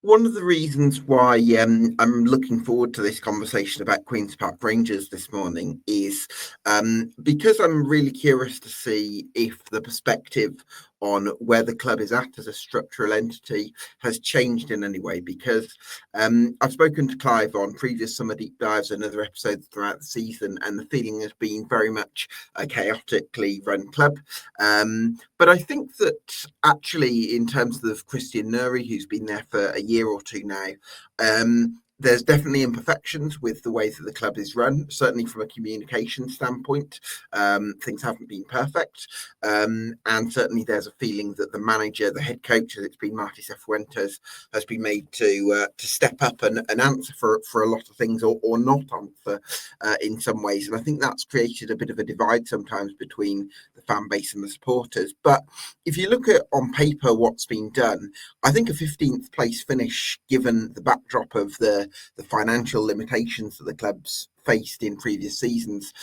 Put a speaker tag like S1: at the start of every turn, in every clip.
S1: One of the reasons why I'm looking forward to this conversation about Queen's Park Rangers this morning is because I'm really curious to see if the perspective on where the club is at as a structural entity has changed in any way. Because I've spoken to Clive on previous summer deep dives and other episodes throughout the season, and the feeling has been very much a chaotically run club. But I think that actually, in terms of Christian Nuri, who's been there for a year or two now, there's definitely imperfections with the way that the club is run. Certainly from a communication standpoint, things haven't been perfect. And certainly there's a feeling that the manager, the head coach, as it's been Martí Cifuentes, has been made to step up and answer for a lot of things, or not answer in some ways. And I think that's created a bit of a divide sometimes between the fan base and the supporters. But if you look at on paper what's been done, I think a 15th place finish, given the backdrop of the financial limitations that the club's faced in previous seasons,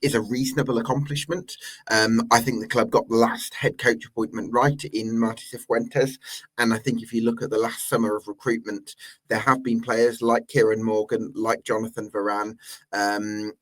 S1: is a reasonable accomplishment. I think the club got the last head coach appointment right in Martí Cifuentes, and I think if you look at the last summer of recruitment, there have been players like Kieran Morgan, like Jonathan Varane.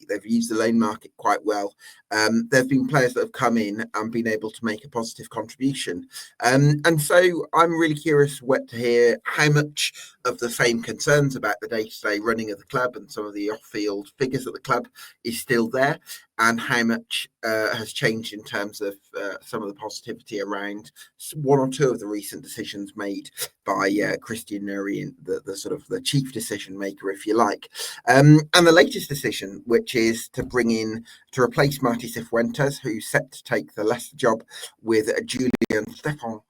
S1: They've used the loan market quite well. There have been players that have come in and been able to make a positive contribution. And so I'm really curious to hear how much of the same concerns about the day-to-day running of the club and some of the off-field figures at the club is still there, and how much has changed in terms of some of the positivity around one or two of the recent decisions made by Christian Nuri, the sort of the chief decision maker, if you like. And the latest decision, which is to replace Martí Cifuentes, who's set to take the Leicester job, with Julien Stephan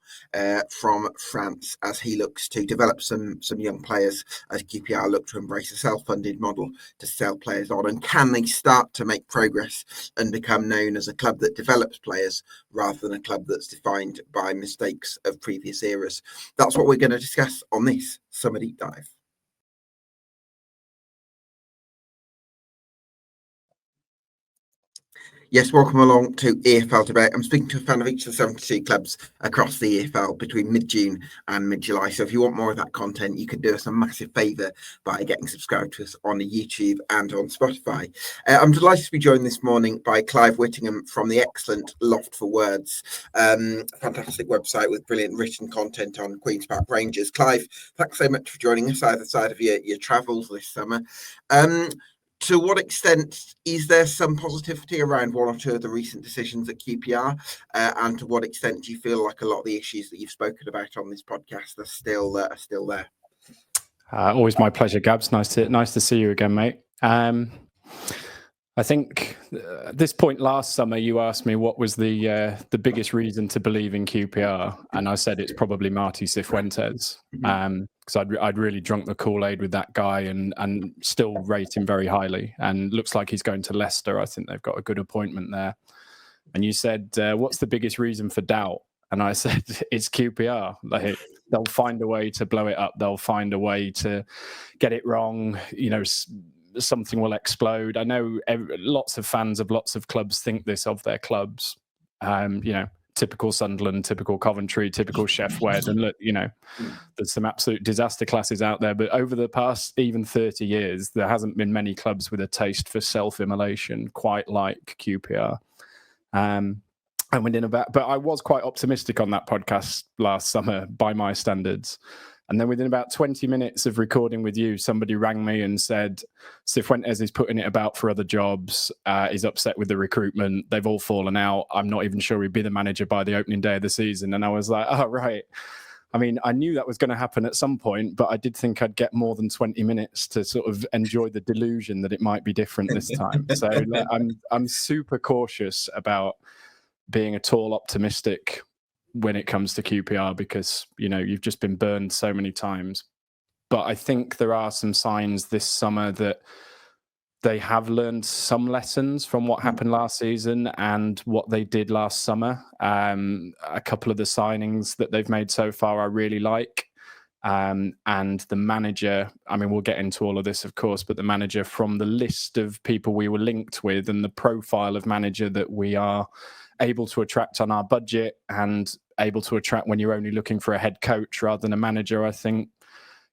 S1: from France, as he looks to develop some young players, as QPR look to embrace a self-funded model to sell players on. And can they start to make progress and become known as a club that develops players rather than a club that's defined by mistakes of previous eras? That's what we're going to discuss on this Summer Deep Dive. Yes, welcome along to EFL Debate. I'm speaking to a fan of each of the 72 clubs across the EFL between mid-June and mid-July. So if you want more of that content, you can do us a massive favour by getting subscribed to us on YouTube and on Spotify. I'm delighted to be joined this morning by Clive Whittingham from the excellent Loft4Words, fantastic website with brilliant written content on Queen's Park Rangers. Clive, thanks so much for joining us either side of your travels this summer. To what extent is there some positivity around one or two of the recent decisions at QPR, and to what extent do you feel like a lot of the issues that you've spoken about on this podcast are still there?
S2: Always my pleasure, Gabs. Nice to see you again, mate. I think at this point last summer, you asked me what was the biggest reason to believe in QPR, and I said it's probably Martí Cifuentes, because I'd really drunk the Kool-Aid with that guy and still rate him very highly. And looks like he's going to Leicester. I think they've got a good appointment there. And you said, what's the biggest reason for doubt? And I said, it's QPR. Like, they'll find a way to blow it up. They'll find a way to get it wrong. You know, something will explode. I know lots of fans of lots of clubs think this of their clubs. You know, typical Sunderland, typical Coventry, typical Chef Wed. And look, you know, there's some absolute disaster classes out there. But over the past even 30 years, there hasn't been many clubs with a taste for self-immolation quite like QPR. And but I was quite optimistic on that podcast last summer by my standards. And then within about 20 minutes of recording with you, somebody rang me and said, Cifuentes is putting it about for other jobs. He's upset with the recruitment. They've all fallen out. I'm not even sure he'd be the manager by the opening day of the season. And I was like, oh, right. I mean, I knew that was going to happen at some point, but I did think I'd get more than 20 minutes to sort of enjoy the delusion that it might be different this time. So I'm super cautious about being at all optimistic when it comes to QPR, because, you know, you've just been burned so many times. But I think there are some signs this summer that they have learned some lessons from what happened last season and what they did last summer. A couple of the signings that they've made so far I really like. And the manager, I mean, we'll get into all of this, of course, but the manager, from the list of people we were linked with and the profile of manager that we are able to attract on our budget and able to attract when you're only looking for a head coach rather than a manager, I think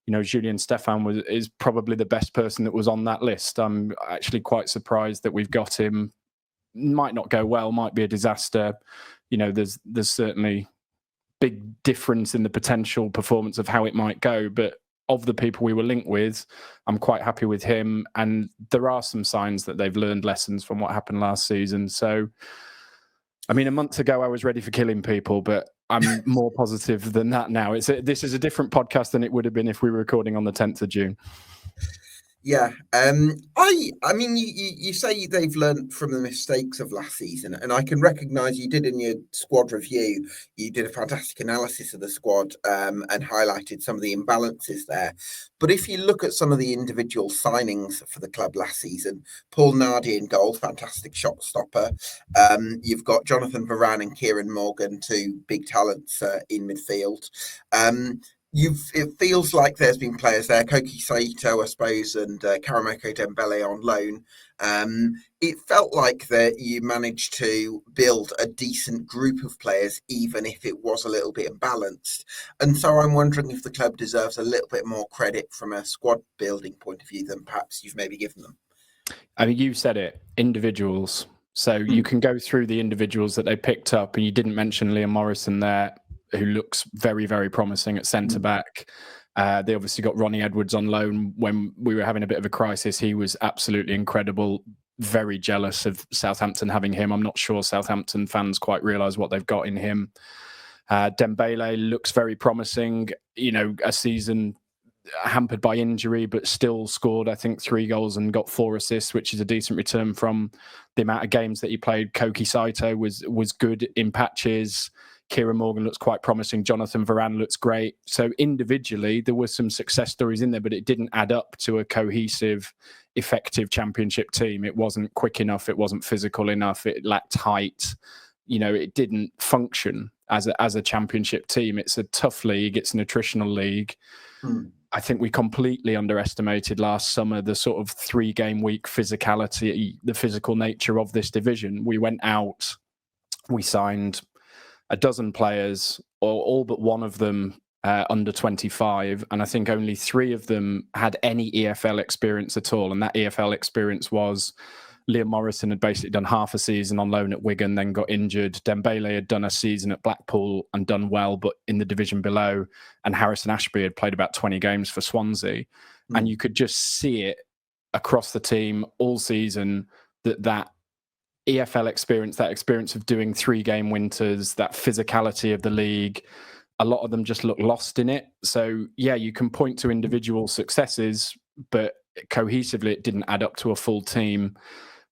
S2: Julien Stephan is probably the best person that was on that list. I'm actually quite surprised that we've got him. Might not go well, might be a disaster. There's certainly big difference in the potential performance of how it might go, but of the people we were linked with, I'm quite happy with him. And there are some signs that they've learned lessons from what happened last season. So, I mean, a month ago, I was ready for killing people, but I'm more positive than that now. This is a different podcast than it would have been if we were recording on the 10th of June.
S1: Yeah, I mean, you say they've learned from the mistakes of last season, and I can recognise you did in your squad review. You did a fantastic analysis of the squad and highlighted some of the imbalances there. But if you look at some of the individual signings for the club last season, Paul Nardi in goal, fantastic shot stopper. You've got Jonathan Varane and Kieran Morgan, two big talents in midfield. It feels like there's been players there, Koki Saito, I suppose, and Karamoko Dembele on loan. It felt like that you managed to build a decent group of players, even if it was a little bit imbalanced. And so I'm wondering if the club deserves a little bit more credit from a squad building point of view than perhaps you've maybe given them.
S2: I mean, you said it, individuals. So you can go through the individuals that they picked up, and you didn't mention Liam Morrison there, who looks very, very promising at centre-back. They obviously got Ronnie Edwards on loan when we were having a bit of a crisis. He was absolutely incredible. Very jealous of Southampton having him. I'm not sure Southampton fans quite realise what they've got in him. Dembele looks very promising. A season hampered by injury, but still scored, I think, 3 goals and got 4 assists, which is a decent return from the amount of games that he played. Koki Saito was good in patches. Kieran Morgan looks quite promising. Jonathan Varane looks great. So individually, there were some success stories in there, but it didn't add up to a cohesive, effective championship team. It wasn't quick enough. It wasn't physical enough. It lacked height. It didn't function as a championship team. It's a tough league. It's an attritional league. I think we completely underestimated last summer the sort of 3-game week physicality, the physical nature of this division. We went out, we signed a dozen players, or all but one of them under 25, and I think only 3 of them had any EFL experience at all. And that EFL experience was Liam Morrison had basically done half a season on loan at Wigan, then got injured. Dembele had done a season at Blackpool and done well, but in the division below. And Harrison Ashby had played about 20 games for Swansea. And you could just see it across the team all season that EFL experience, that experience of doing 3-game winters, that physicality of the league, a lot of them just look lost in it. So, yeah, you can point to individual successes, but cohesively, it didn't add up to a full team.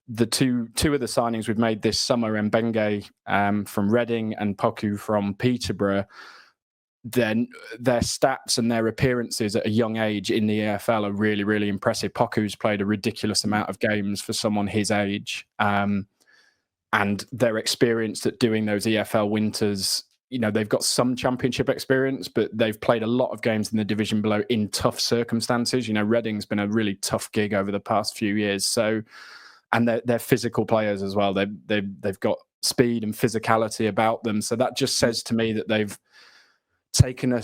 S2: The two of the signings we've made this summer, Mbenge from Reading and Poku from Peterborough, then their stats and their appearances at a young age in the EFL are really, really impressive. Poku's played a ridiculous amount of games for someone his age. And they're experienced at doing those EFL winters. They've got some championship experience, but they've played a lot of games in the division below in tough circumstances. Reading's been a really tough gig over the past few years. So, and they're physical players as well. They've got speed and physicality about them. So that just says to me that they've taken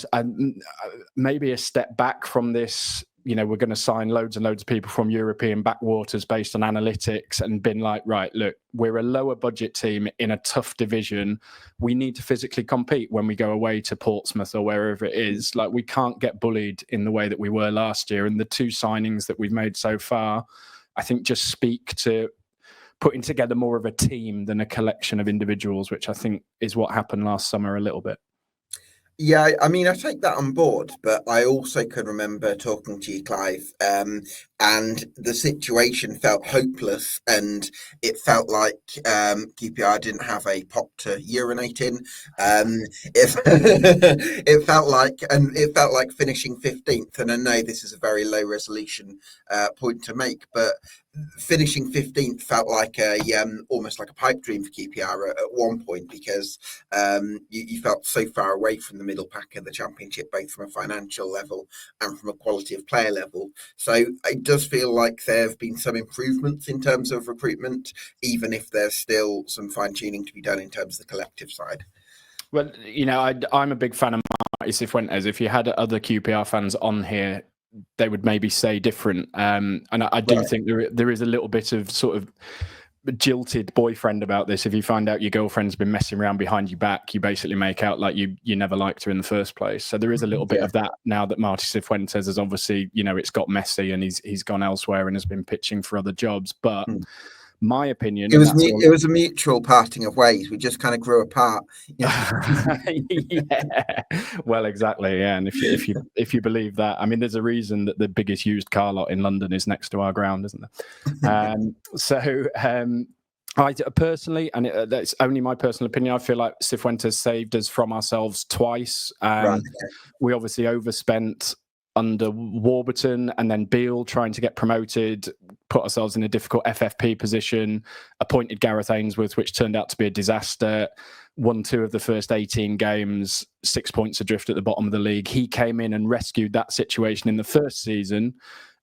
S2: maybe a step back from this. We're going to sign loads and loads of people from European backwaters based on analytics, and been like, right, look, we're a lower budget team in a tough division. We need to physically compete when we go away to Portsmouth or wherever it is. Like, we can't get bullied in the way that we were last year. And the 2 signings that we've made so far, I think, just speak to putting together more of a team than a collection of individuals, which I think is what happened last summer a little bit.
S1: Yeah, I mean, I take that on board, but I also can remember talking to you, Clive, and the situation felt hopeless, and it felt like QPR didn't have a pot to urinate in. It felt like finishing 15th, and I know this is a very low resolution point to make, but finishing 15th felt like almost like a pipe dream for QPR at one point, because you felt so far away from the middle pack of the championship, both from a financial level and from a quality of player level. So it does feel like there have been some improvements in terms of recruitment, even if there's still some fine tuning to be done in terms of the collective side.
S2: Well, I'm a big fan of Martí Cifuentes. If you had other QPR fans on here, they would maybe say different. And I do think there is a little bit of sort of jilted boyfriend about this. If you find out your girlfriend's been messing around behind your back, you basically make out like you never liked her in the first place. So there is a little bit of that now that Martí Cifuentes has obviously, it's got messy and he's gone elsewhere and has been pitching for other jobs. But my opinion,
S1: it was a mutual parting of ways. We just kind of grew apart.
S2: Well, exactly. Yeah, and if you believe that, I mean, there's a reason that the biggest used car lot in London is next to our ground, isn't there? I personally, and that's only my personal opinion, I feel like Cifuentes saved us from ourselves twice. We obviously overspent under Warburton and then Beale trying to get promoted, put ourselves in a difficult FFP position, appointed Gareth Ainsworth, which turned out to be a disaster, won 2 of the first 18 games, 6 points adrift at the bottom of the league. He came in and rescued that situation in the first season,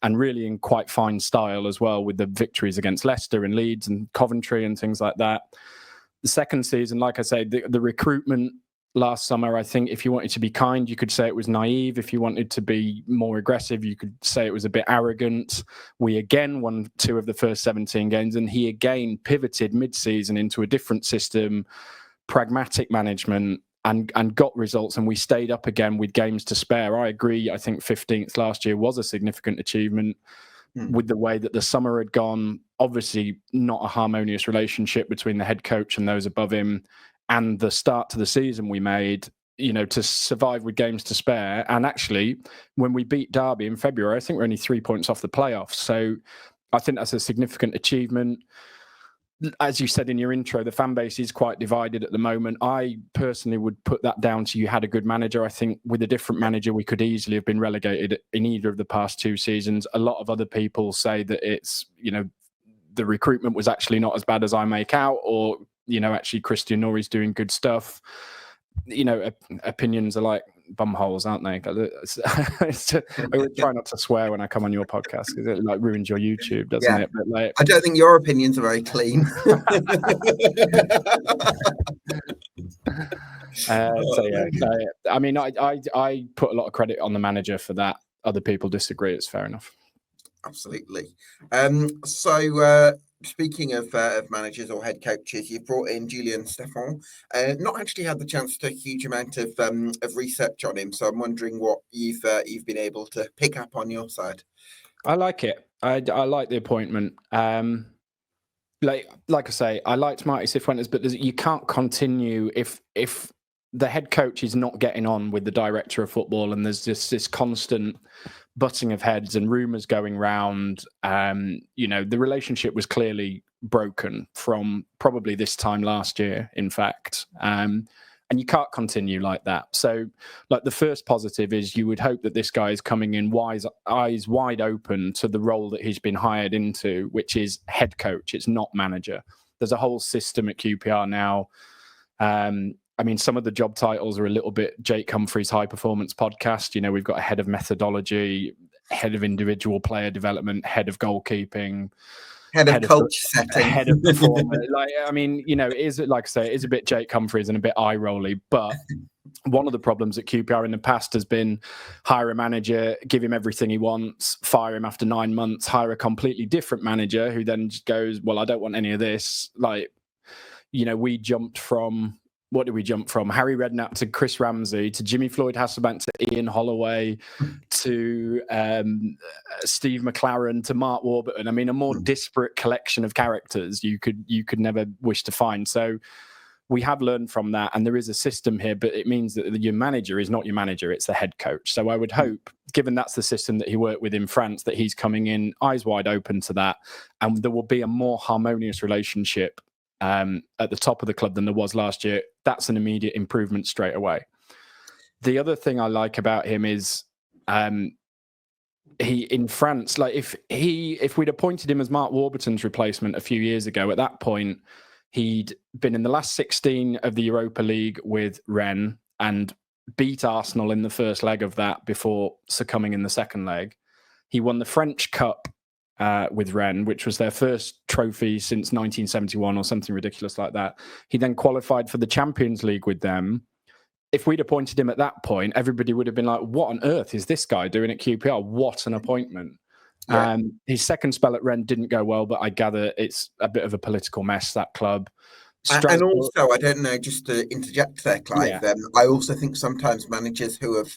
S2: and really in quite fine style as well, with the victories against Leicester and Leeds and Coventry and things like that. The second season, like I say, the recruitment last summer, I think if you wanted to be kind, you could say it was naive. If you wanted to be more aggressive, you could say it was a bit arrogant. We again won 2 of the first 17 games, and he again pivoted mid-season into a different system, pragmatic management, and got results, and we stayed up again with games to spare. I agree. I think 15th last year was a significant achievement with the way that the summer had gone. Obviously not a harmonious relationship between the head coach and those above him. And the start to the season we made, to survive with games to spare. And actually, when we beat Derby in February, I think we're only 3 points off the playoffs. So I think that's a significant achievement. As you said in your intro, the fan base is quite divided at the moment. I personally would put that down to you had a good manager. I think with a different manager, we could easily have been relegated in either of the past 2 seasons. A lot of other people say that it's, the recruitment was actually not as bad as I make out, or actually Christian Nori's doing good stuff. Opinions are like bumholes, aren't they? I would try not to swear when I come on your podcast because it ruins your YouTube, doesn't it? But
S1: I don't think your opinions are very clean.
S2: I mean, I put a lot of credit on the manager for that. Other people disagree. It's fair enough.
S1: Absolutely. Speaking of managers or head coaches, you've brought in Julien Stephan. Not actually had the chance to do a huge amount of research on him, so I'm wondering what you've been able to pick up on your side.
S2: I like it. I like the appointment. Like I say, I liked Martí Cifuentes, but you can't continue if the head coach is not getting on with the director of football, and there's just this constant butting of heads and rumours going round. The relationship was clearly broken from probably this time last year, in fact. And you can't continue like that. So, the first positive is you would hope that this guy is coming in eyes wide open to the role that he's been hired into, which is head coach. It's not manager. There's a whole system at QPR now. I mean, some of the job titles are a little bit Jake Humphrey's High Performance Podcast. We've got a head of methodology, head of individual player development, head of goalkeeping,
S1: head of culture setting,
S2: head of performance. It is, like I say, it is a bit Jake Humphreys and a bit eye-rolly. But one of the problems at QPR in the past has been hire a manager, give him everything he wants, fire him after 9 months, hire a completely different manager who then just goes, well, I don't want any of this. We jumped from... What did we jump from? Harry Redknapp to Chris Ramsey to Jimmy Floyd Hasselbank to Ian Holloway to Steve McLaren to Mark Warburton. I mean, a more disparate collection of characters you could never wish to find. So we have learned from that, and there is a system here, but it means that your manager is not your manager, it's the head coach. So I would hope, given that's the system that he worked with in France, that he's coming in eyes wide open to that, and there will be a more harmonious relationship at the top of the club than there was last year. That's an immediate improvement straight away. The other thing I like about him is he in France, if we'd appointed him as Mark Warburton's replacement a few years ago, at that point he'd been in the last 16 of the Europa League with Rennes and beat Arsenal in the first leg of that before succumbing in the second leg. He won the French Cup with Rennes, which was their first trophy since 1971 or something ridiculous like that. He then qualified for the Champions League with them, if we'd appointed him at that point, everybody would have been like, what on earth is this guy doing at QPR? What an appointment.
S1: Yeah.
S2: His second spell at Rennes didn't go well, but I gather it's a bit of a political mess, that club.
S1: And also, I don't know, just to interject there, Clive,
S2: Yeah.
S1: I also think sometimes managers who have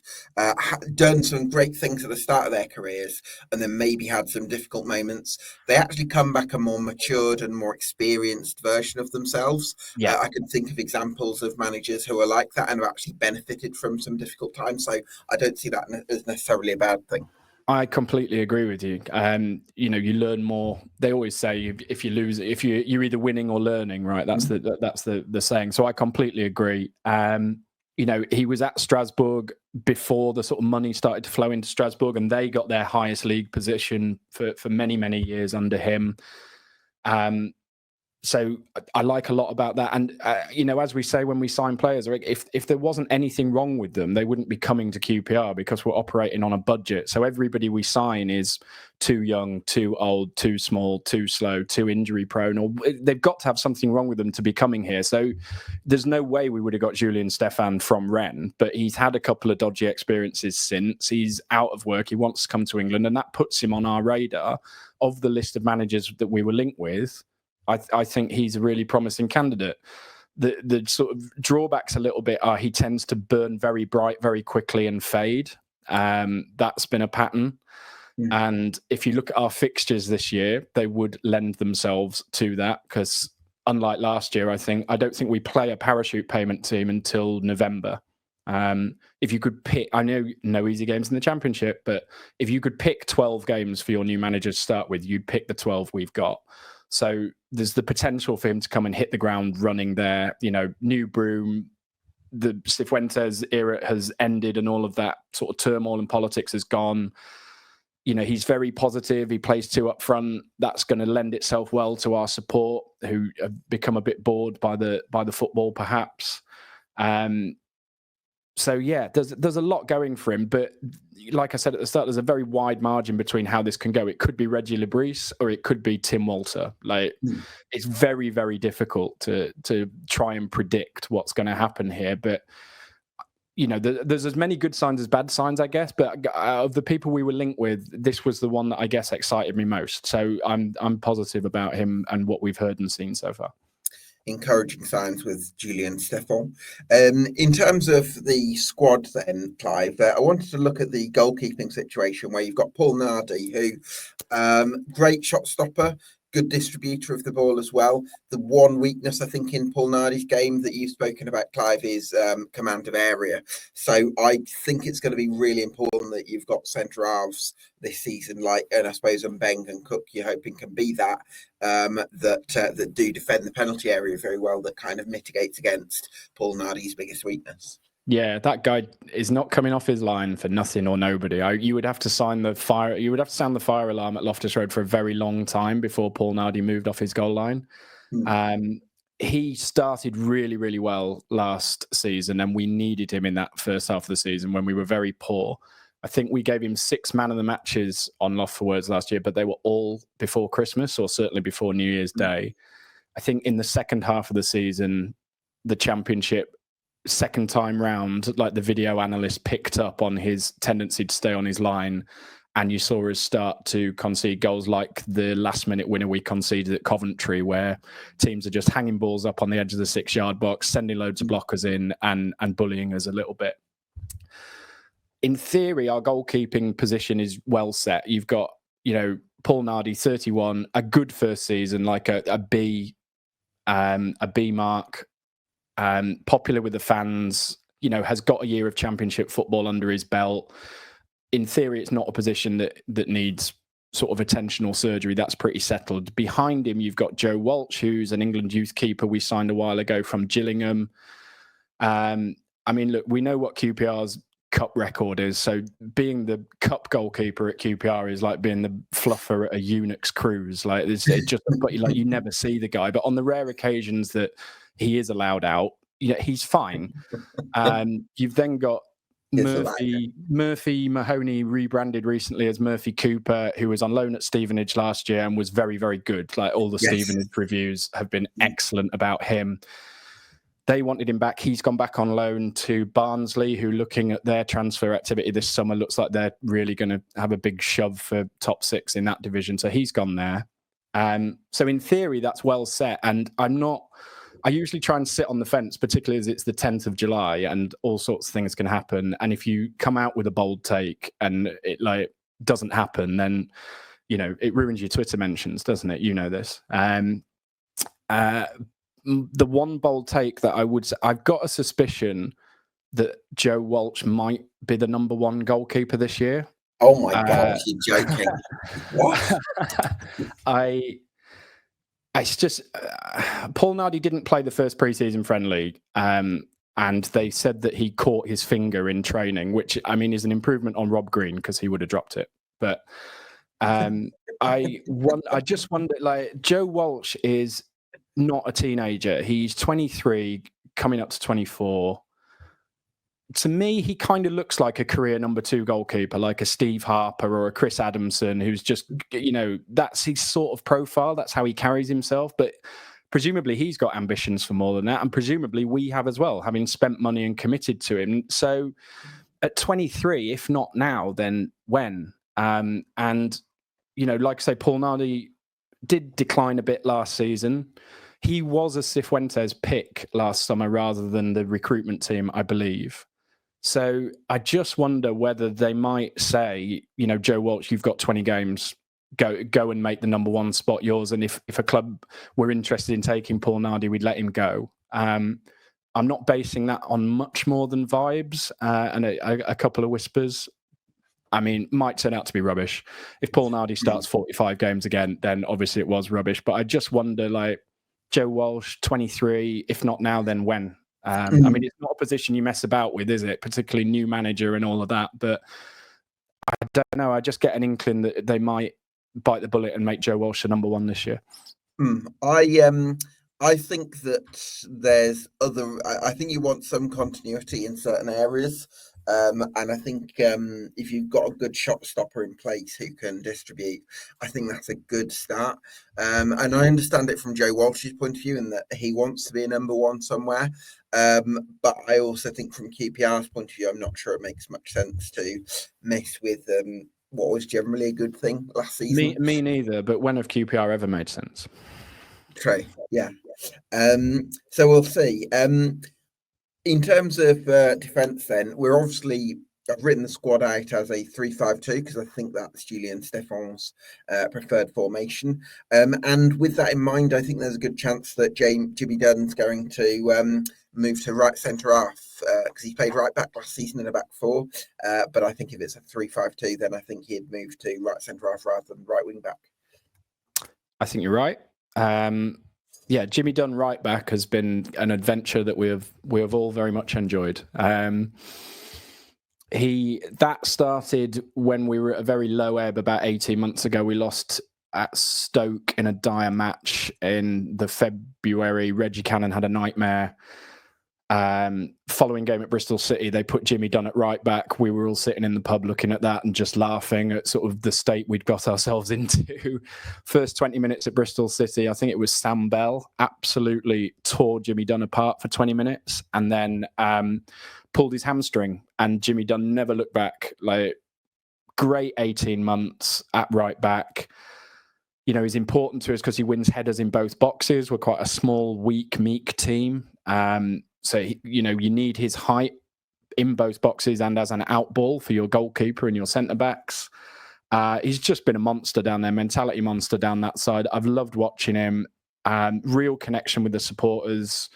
S1: done some great things at the start of their careers and then maybe had some difficult moments, they actually come back a more matured and more experienced version of themselves.
S2: Yeah.
S1: I can think of examples of managers who are like that and have actually benefited from some difficult times. So I don't see that as necessarily a bad thing.
S2: I completely agree with you. You know, you learn more. They always say if you lose, if you're either winning or learning, right? That's the saying. So I completely agree. You know, he was at Strasbourg before the sort of money started to flow into Strasbourg, and they got their highest league position for many years under him. So I like a lot about that. And, you know, as we say, when we sign players, if there wasn't anything wrong with them, they wouldn't be coming to QPR because we're operating on a budget. So everybody we sign is too young, too old, too small, too slow, too injury prone, or they've got to have something wrong with them to be coming here. So there's no way we would have got Julien Stephan from Rennes, but he's had a couple of dodgy experiences since. He's out of work. He wants to come to England, and that puts him on our radar of the list of managers that we were linked with. I think he's a really promising candidate. The sort of drawbacks a little bit are he tends to burn very bright very quickly and fade. That's been a pattern. And if you look at our fixtures this year, they would lend themselves to that because unlike last year, I don't think we play a parachute payment team until November. If you could pick, I know no easy games in the Championship, but if you could pick 12 games for your new manager to start with, you'd pick the 12 we've got. So there's the potential for him to come and hit the ground running there. You know, new broom, the Cifuentes era has ended and all of that sort of turmoil and politics has gone. You know, he's very positive. He plays two up front. That's going to lend itself well to our support, who have become a bit bored by the football, perhaps. So yeah, there's a lot going for him, but like I said at the start, there's a very wide margin between how this can go. It could be Reggie Lebris or it could be Tim Walter. Like it's very, very difficult to try and predict what's going to happen here. But you know, there's as many good signs as bad signs, I guess. But of the people we were linked with, this was the one that I guess excited me most. So I'm positive about him and what we've heard and seen so far.
S1: Encouraging signs with Julien Stephan. In terms of the squad then, Clive, I wanted to look at the goalkeeping situation where you've got Paul Nardi, who great shot stopper, good distributor of the ball as well. The one weakness, I think, in Paul Nardi's game that you've spoken about, Clive, is command of area. So I think it's going to be really important that you've got centre halves this season, like, and I suppose Mbeng and Cook, you're hoping can be that, that do defend the penalty area very well, that kind of mitigates against Paul Nardi's biggest weakness.
S2: Yeah, that guy is not coming off his line for nothing or nobody. You would have to sound the fire alarm at Loftus Road for a very long time before Paul Nardi moved off his goal line. He started really, really well last season, and we needed him in that first half of the season when we were very poor. I think we gave him 6 man of the matches on LoftforWords last year, but they were all before Christmas or certainly before New Year's Day. I think in the second half of the season, the Championship, second time round, like the video analyst picked up on his tendency to stay on his line, and you saw us start to concede goals like the last minute winner we conceded at Coventry, where teams are just hanging balls up on the edge of the 6-yard box, sending loads of blockers in and bullying us a little bit. In theory, our goalkeeping position is well set. You've got, you know, Paul Nardi, 31, a good first season, like a B mark. Popular with the fans, you know, has got a year of Championship football under his belt. In theory, it's not a position that needs sort of attention or surgery. That's pretty settled. Behind him, you've got Joe Walsh, who's an England youth keeper we signed a while ago from Gillingham. I mean, look, we know what QPR's cup record is. So being the cup goalkeeper at QPR is like being the fluffer at a eunuch's cruise. Like it's just, but like you never see the guy. But on the rare occasions that he is allowed out, you know, he's fine. You've then got Murphy Mahoney, rebranded recently as Murphy Cooper, who was on loan at Stevenage last year and was very, very good. Like all the Stevenage reviews have been excellent about him. They wanted him back. He's gone back on loan to Barnsley, who, looking at their transfer activity this summer, looks like they're really going to have a big shove for top 6 in that division. So he's gone there. So in theory, that's well set. And I usually try and sit on the fence, particularly as it's the 10th of July and all sorts of things can happen. And if you come out with a bold take and it doesn't happen, then, it ruins your Twitter mentions, doesn't it? You know this. The one bold take that I would say, I've got a suspicion that Joe Walsh might be the number 1 goalkeeper this year.
S1: Oh my God, you're joking. What?
S2: It's just Paul Nardi didn't play the first pre-season friendly, and they said that he caught his finger in training, which is an improvement on Rob Green because he would have dropped it. But I just wonder, Joe Walsh is not a teenager. He's 23, coming up to 24. To me, he kind of looks like a career number 2 goalkeeper, like a Steve Harper or a Chris Adamson, who's just, that's his sort of profile. That's how he carries himself. But presumably he's got ambitions for more than that. And presumably we have as well, having spent money and committed to him. So at 23, if not now, then when? And, like I say, Paul Nardi did decline a bit last season. He was a Cifuentes pick last summer rather than the recruitment team, I believe. So I just wonder whether they might say, Joe Walsh, you've got 20 games, go and make the number 1 spot yours. And if a club were interested in taking Paul Nardi, we'd let him go. I'm not basing that on much more than vibes and a couple of whispers. Might turn out to be rubbish. If Paul Nardi starts 45 games again, then obviously it was rubbish. But I just wonder, Joe Walsh, 23, if not now, then when? It's not a position you mess about with, is it? Particularly new manager and all of that. But I don't know. I just get an inkling that they might bite the bullet and make Joe Walsh the number 1 this year.
S1: I think that there's I think you want some continuity in certain areas. And I think if you've got a good shot stopper in place who can distribute, I think that's a good start. And I understand it from Joe Walsh's point of view in that he wants to be a number 1 somewhere. But I also think from QPR's point of view, I'm not sure it makes much sense to mess with what was generally a good thing last season.
S2: Me neither, but when have QPR ever made sense?
S1: True, yeah. So we'll see. In terms of defence, then, I've written the squad out as a 3-5-2 because I think that's Julien Stephan's preferred formation. And with that in mind, I think there's a good chance that Jimmy Dunn's going to move to right centre half because he played right back last season in a back 4. But I think if it's a 3-5-2, then I think he'd move to right centre half rather than right wing back. I
S2: think you're right. Yeah, Jimmy Dunn right back has been an adventure that we have all very much enjoyed. That started when we were at a very low ebb about 18 months ago. We lost at Stoke in a dire match in the February. Reggie Cannon had a nightmare. Following game at Bristol City, they put Jimmy Dunn at right back. We were all sitting in the pub looking at that and just laughing at sort of the state we'd got ourselves into. First 20 minutes at Bristol City, I think it was Sam Bell absolutely tore Jimmy Dunn apart for 20 minutes and then pulled his hamstring, and Jimmy Dunn never looked back. Great 18 months at right back. He's important to us because he wins headers in both boxes. We're quite a small, weak, meek team. So, you need his height in both boxes and as an out ball for your goalkeeper and your centre-backs. He's just been a monster down there, mentality monster down that side. I've loved watching him. Real connection with the supporters.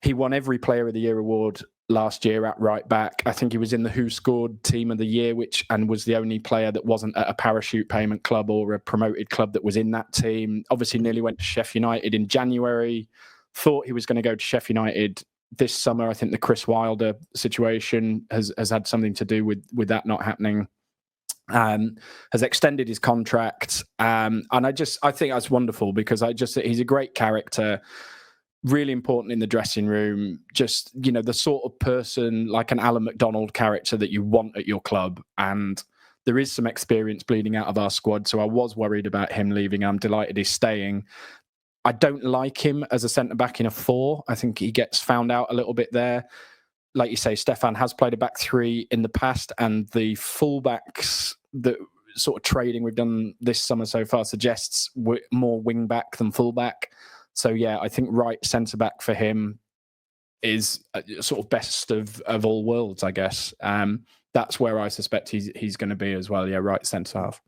S2: He won every Player of the Year award last year at right back. I think he was in the Who Scored Team of the Year, and was the only player that wasn't at a parachute payment club or a promoted club that was in that team. Obviously nearly went to Sheffield United in January. Thought he was going to go to Sheffield United this summer. I think the Chris Wilder situation has had something to do with that not happening. Has extended his contract. And I think that's wonderful because he's a great character, really important in the dressing room. Just, the sort of person like an Alan McDonald character that you want at your club. And there is some experience bleeding out of our squad. So I was worried about him leaving. I'm delighted he's staying. I don't like him as a centre-back in a 4. I think he gets found out a little bit there. Like you say, Stefan has played a back 3 in the past, and the fullbacks, the sort of trading we've done this summer so far suggests more wing-back than fullback. So, yeah, I think right centre-back for him is sort of best of all worlds, I guess. That's where I suspect he's going to be as well. Yeah, right centre half.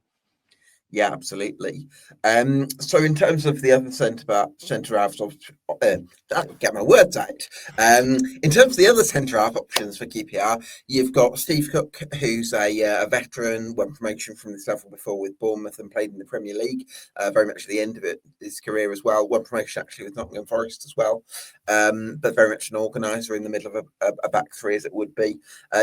S1: Yeah, absolutely. So in terms of the other centre halves, get my words out. In terms of the other centre half options for QPR, you've got Steve Cook, who's a veteran, won promotion from this level before with Bournemouth and played in the Premier League, very much at the end of his career as well. Won promotion actually with Nottingham Forest as well, but very much an organiser in the middle of a back 3 as it would be.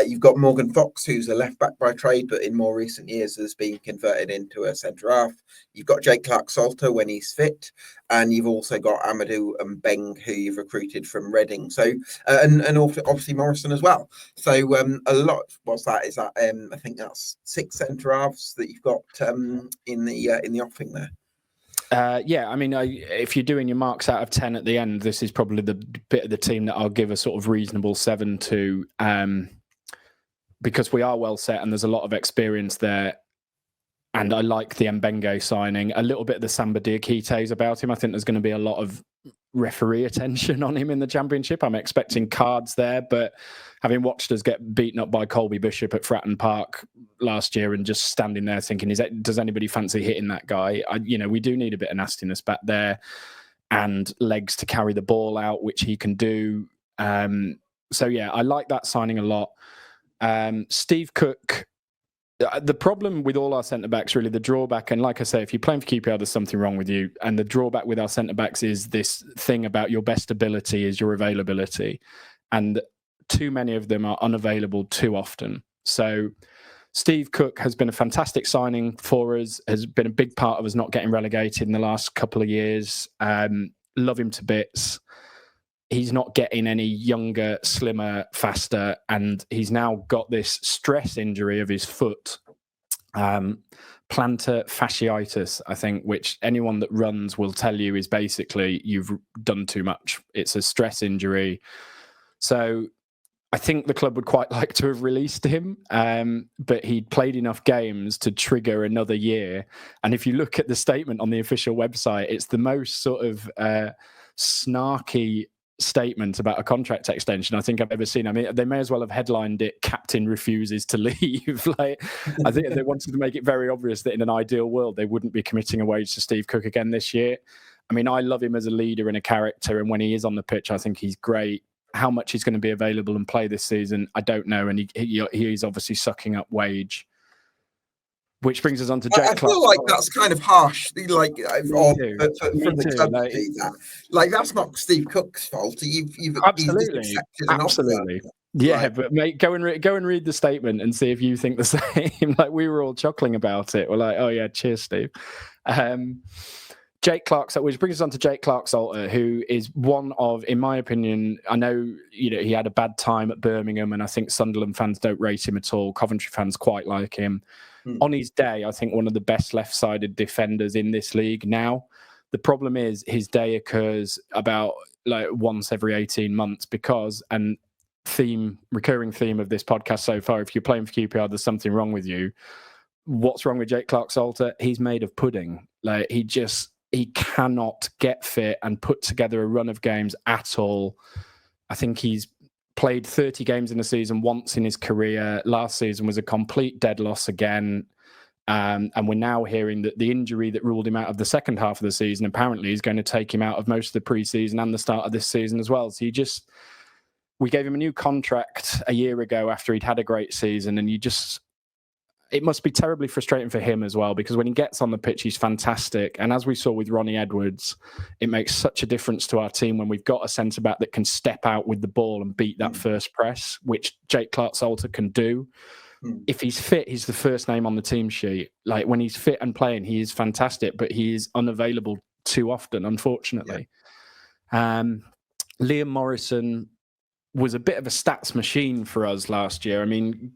S1: You've got Morgan Fox, who's a left back by trade, but in more recent years has been converted into a centre half. You've got Jake Clark-Salter when he's fit, and you've also got Amadou and Beng, who you've recruited from Reading. So and obviously Morrison as well. So a lot. What's that? Is that I think that's 6 centre halves that you've got in the offing there.
S2: Yeah, I mean, if you're doing your marks out of 10 at the end, this is probably the bit of the team that I'll give a sort of reasonable 7 to, because we are well set and there's a lot of experience there. And I like the Mbenge signing. A little bit of the Samba Diakites about him. I think there's going to be a lot of referee attention on him in the Championship. I'm expecting cards there, but having watched us get beaten up by Colby Bishop at Fratton Park last year and just standing there thinking, does anybody fancy hitting that guy? We do need a bit of nastiness back there and legs to carry the ball out, which he can do. So, yeah, I like that signing a lot. Steve Cook, the problem with all our centre-backs, really, the drawback, and like I say, if you're playing for QPR, there's something wrong with you. And the drawback with our centre-backs is this thing about your best ability is your availability. And too many of them are unavailable too often. So Steve Cook has been a fantastic signing for us, has been a big part of us not getting relegated in the last couple of years. Love him to bits. He's not getting any younger, slimmer, faster, and he's now got this stress injury of his foot, plantar fasciitis, I think, which anyone that runs will tell you is basically you've done too much. It's a stress injury. So I think the club would quite like to have released him, but he'd played enough games to trigger another year. And if you look at the statement on the official website, it's the most sort of snarky statement about a contract extension I think I've ever seen. I mean, they may as well have headlined it "Captain refuses to leave." Like, I think they wanted to make it very obvious that in an ideal world they wouldn't be committing a wage to Steve Cook again this year. I mean, I love him as a leader and a character, and when he is on the pitch, I think he's great. How much he's going to be available and play this season, I don't know, and he's obviously sucking up wage. Which brings us on to Jake Clark.
S1: I feel like that's kind of harsh. Like, from the club to do that. Like, that's not Steve Cook's fault. You've
S2: absolutely, absolutely. Yeah, right. But mate, go and read the statement and see if you think the same. Like, we were all chuckling about it. We're like, oh yeah, cheers, Steve. Jake Clark-Salter, which brings us on to Jake Clark-Salter, who is one of, in my opinion, I know he had a bad time at Birmingham, and I think Sunderland fans don't rate him at all. Coventry fans quite like him. On his day, I think one of the best left-sided defenders in this league now. The problem is his day occurs about like once every 18 months because, and recurring theme of this podcast so far, if you're playing for QPR, there's something wrong with you. What's wrong with Jake Clark-Salter? He's made of pudding. Like, he cannot get fit and put together a run of games at all. I think he's played 30 games in a season once in his career. Last season was a complete dead loss again. And we're now hearing that the injury that ruled him out of the second half of the season apparently is going to take him out of most of the preseason and the start of this season as well. So we gave him a new contract a year ago after he'd had a great season, and it must be terribly frustrating for him as well, because when he gets on the pitch, he's fantastic. And as we saw with Ronnie Edwards, it makes such a difference to our team when we've got a centre-back that can step out with the ball and beat that first press, which Jake Clark-Salter can do. If he's fit, he's the first name on the team sheet. Like, when he's fit and playing, he is fantastic, but he is unavailable too often, unfortunately. Yeah. Liam Morrison was a bit of a stats machine for us last year. I mean,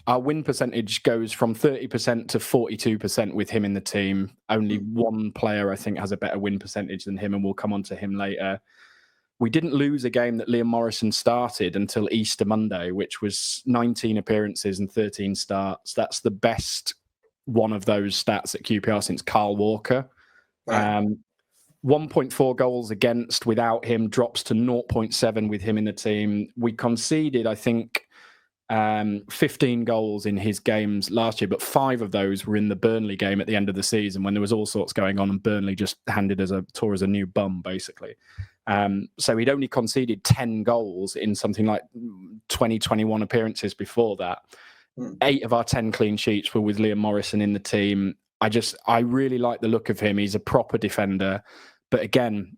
S2: our win percentage goes from 30% to 42% with him in the team. Only one player, I think, has a better win percentage than him, and we'll come on to him later. We didn't lose a game that Liam Morrison started until Easter Monday, which was 19 appearances and 13 starts. That's the best one of those stats at QPR since Carl Walker.
S1: Right.
S2: 1.4 goals against without him drops to 0.7 with him in the team. We conceded, I think, 15 goals in his games last year, but 5 of those were in the Burnley game at the end of the season when there was all sorts going on, and Burnley just tore as a new bum, basically. So he'd only conceded 10 goals in something like 21 appearances before that. 8 of our 10 clean sheets were with Liam Morrison in the team. I really like the look of him. He's a proper defender, but again,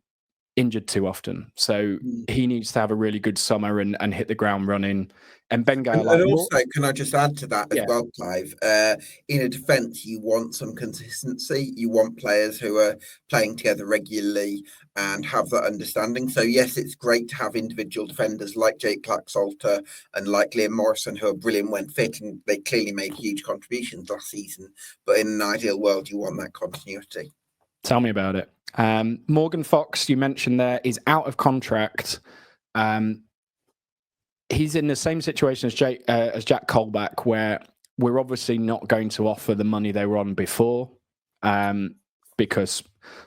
S2: injured too often. So he needs to have a really good summer and hit the ground running. And Benga,
S1: and also, can I just add to that as well, Clive? In a defence, you want some consistency. You want players who are playing together regularly and have that understanding. So yes, it's great to have individual defenders like Jake Clark-Salter and like Liam Morrison, who are brilliant when fit, and they clearly made huge contributions last season. But in an ideal world, you want that continuity.
S2: Tell me about it. Morgan Fox, you mentioned there, is out of contract. He's in the same situation as Jack Colback, where we're obviously not going to offer the money they were on before, because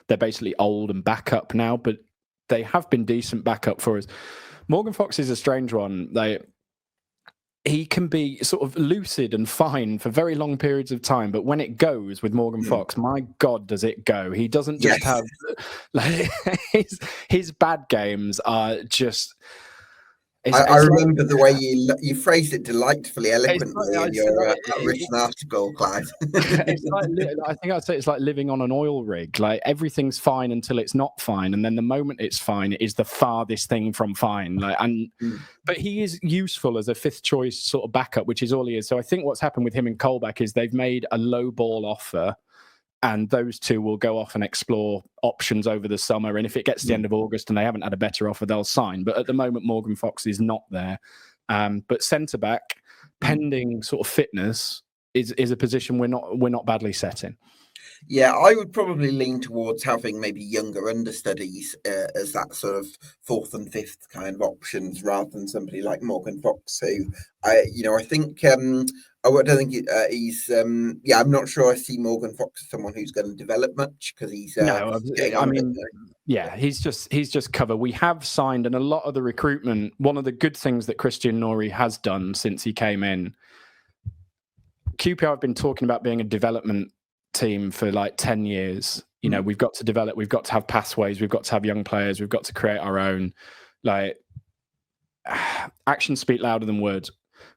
S2: they're basically old and backup now, but they have been decent backup for us. Morgan Fox is a strange one. He can be sort of lucid and fine for very long periods of time, but when it goes with Morgan Fox, my God, does it go? He doesn't just have like his bad games are just.
S1: I remember the way you phrased it delightfully eloquently in your written article, Clive.
S2: I think I'd say it's like living on an oil rig. Like everything's fine until it's not fine, and then the moment it's fine, it is the farthest thing from fine. But he is useful as a fifth choice sort of backup, which is all he is. So I think what's happened with him and Colback is they've made a low ball offer, and those two will go off and explore options over the summer. And if it gets to the end of August and they haven't had a better offer, they'll sign. But at the moment, Morgan Fox is not there. But centre back, pending sort of fitness, is a position we're not badly set in.
S1: Yeah, I would probably lean towards having maybe younger understudies as that sort of fourth and fifth kind of options, rather than somebody like Morgan Fox, who I think I don't think he's. I'm not sure I see Morgan Fox as someone who's going to develop much, because he's.
S2: He's just cover. We have signed, and a lot of the recruitment. One of the good things that Christian Nori has done since he came in. QPR have been talking about being a development team for like 10 years. We've got to develop, we've got to have pathways, we've got to have young players, we've got to create our own. Like, actions speak louder than words.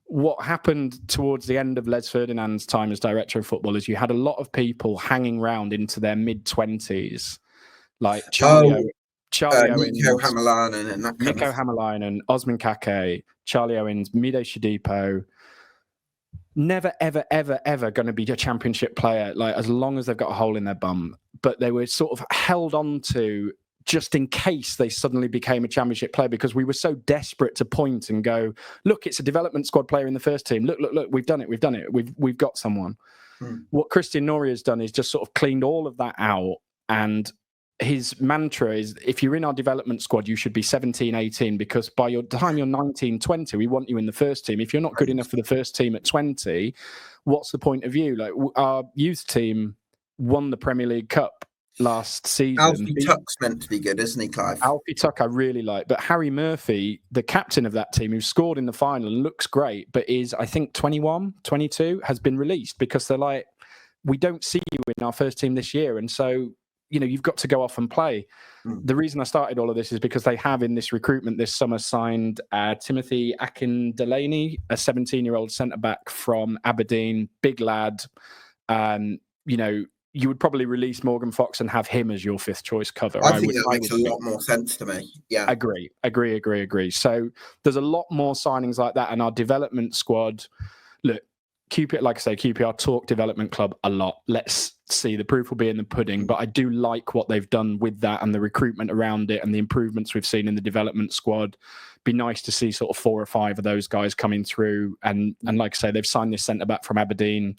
S2: What happened towards the end of Les Ferdinand's time as director of football is you had a lot of people hanging around into their mid-20s, like Charlie Owens,
S1: Nico Hamalainen,
S2: Osman Kake, Charlie Owens, Mide Shadipo. Never, ever, ever, ever going to be a championship player, like as long as they've got a hole in their bum. But they were sort of held on to just in case they suddenly became a championship player, because we were so desperate to point and go, look, it's a development squad player in the first team. Look, we've done it. We've got someone. What Christian Nori has done is just sort of cleaned all of that out. And his mantra is, if you're in our development squad, you should be 17, 18, because by your time you're 19, 20, we want you in the first team. If you're not good enough for the first team at 20, what's the point of you? Like, our youth team won the Premier League Cup last season.
S1: Alfie Tuck's meant to be good, isn't he, Clive?
S2: Alfie Tuck I really like, but Harry Murphy, the captain of that team, who scored in the final and looks great, but is, I think, 21, 22, has been released because they're like, we don't see you in our first team this year. And so, you've got to go off and play. The reason I started all of this is because they have in this recruitment this summer signed Timothy Akindelaney, a 17-year-old centre-back from Aberdeen, big lad. You would probably release Morgan Fox and have him as your fifth choice cover.
S1: I think that makes a lot more sense to me. Yeah.
S2: Agree. So there's a lot more signings like that. And our development squad, look, QPR, like I say, QPR talk development club a lot. Let's see. The proof will be in the pudding. But I do like what they've done with that and the recruitment around it and the improvements we've seen in the development squad. Be nice to see sort of 4 or 5 of those guys coming through. And like I say, they've signed this centre back from Aberdeen,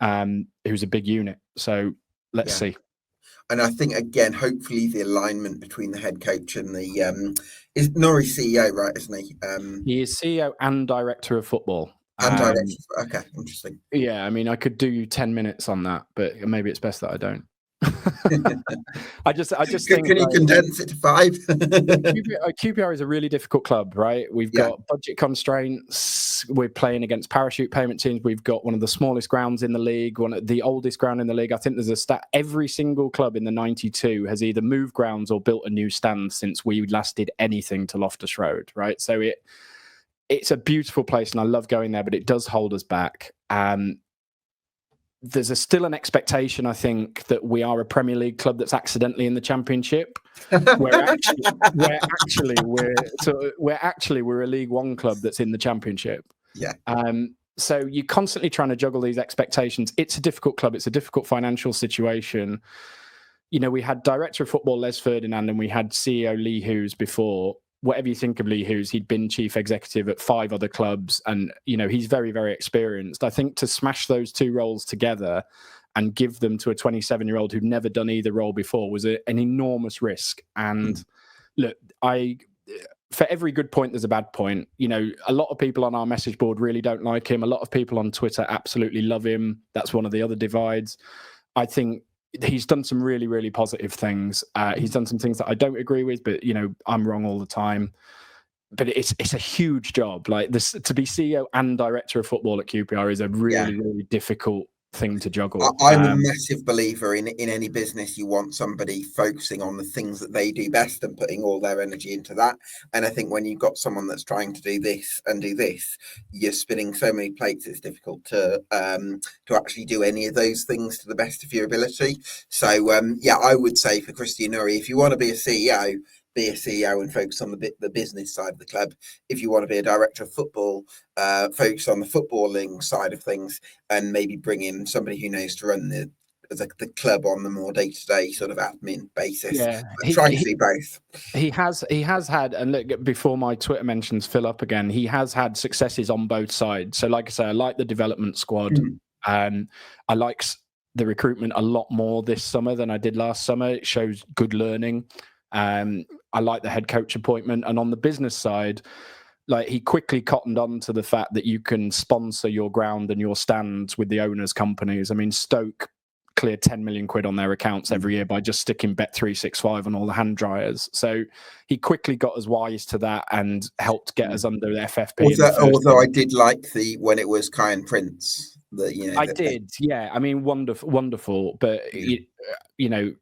S2: who's a big unit. So let's see.
S1: And I think, again, hopefully the alignment between the head coach and the is Norrie's CEO, right? Isn't he?
S2: He is CEO and director of football.
S1: And director. Okay, interesting.
S2: Yeah, I mean, I could do 10 minutes on that, but maybe it's best that I don't. I just think.
S1: Can you condense it to 5?
S2: QPR is a really difficult club, right? We've got budget constraints. We're playing against parachute payment teams. We've got one of the smallest grounds in the league, one of the oldest ground in the league. I think there's a stat. Every single club in the 92 has either moved grounds or built a new stand since we last did anything to Loftus Road, right? So it's a beautiful place, and I love going there, but it does hold us back. There's still an expectation, I think, that we are a Premier League club that's accidentally in the Championship, where actually we're a League One club that's in the Championship.
S1: Yeah.
S2: So you're constantly trying to juggle these expectations. It's a difficult club. It's a difficult financial situation. You know, we had Director of Football Les Ferdinand and we had CEO Lee Hughes before. Whatever you think of Lee Hughes, he'd been chief executive at 5 other clubs, and you know he's very, very experienced. I think to smash those 2 roles together and give them to a 27-year-old who'd never done either role before was an enormous risk. And look, for every good point, there's a bad point. You know, a lot of people on our message board really don't like him. A lot of people on Twitter absolutely love him. That's one of the other divides. I think he's done some really, really positive things. He's done some things that I don't agree with, but you know, I'm wrong all the time. But it's a huge job. Like this, to be CEO and director of football at QPR is a really, really difficult thing to juggle.
S1: I'm a massive believer in any business. You want somebody focusing on the things that they do best and putting all their energy into that. And I think when you've got someone that's trying to do this and do this, you're spinning so many plates. It's difficult to actually do any of those things to the best of your ability. So I would say for Christian Norrie, if you want to be a CEO, be a CEO and focus on the business side of the club. If you want to be a director of football, focus on the footballing side of things, and maybe bring in somebody who knows to run the club on the more day-to-day sort of admin basis.
S2: Yeah,
S1: trying to do both. He
S2: has had, and look, before my Twitter mentions fill up again, he has had successes on both sides. So like I say, I like the development squad. I like the recruitment a lot more this summer than I did last summer. It shows good learning. I like the head coach appointment. And on the business side, like he quickly cottoned on to the fact that you can sponsor your ground and your stands with the owners' companies. I mean, Stoke clear 10 million quid on their accounts every year by just sticking Bet365 on all the hand dryers. So he quickly got us wise to that and helped get us under the FFP.
S1: Although I did like when it was Kai and Prince.
S2: Yeah. I mean, wonderful. But you know,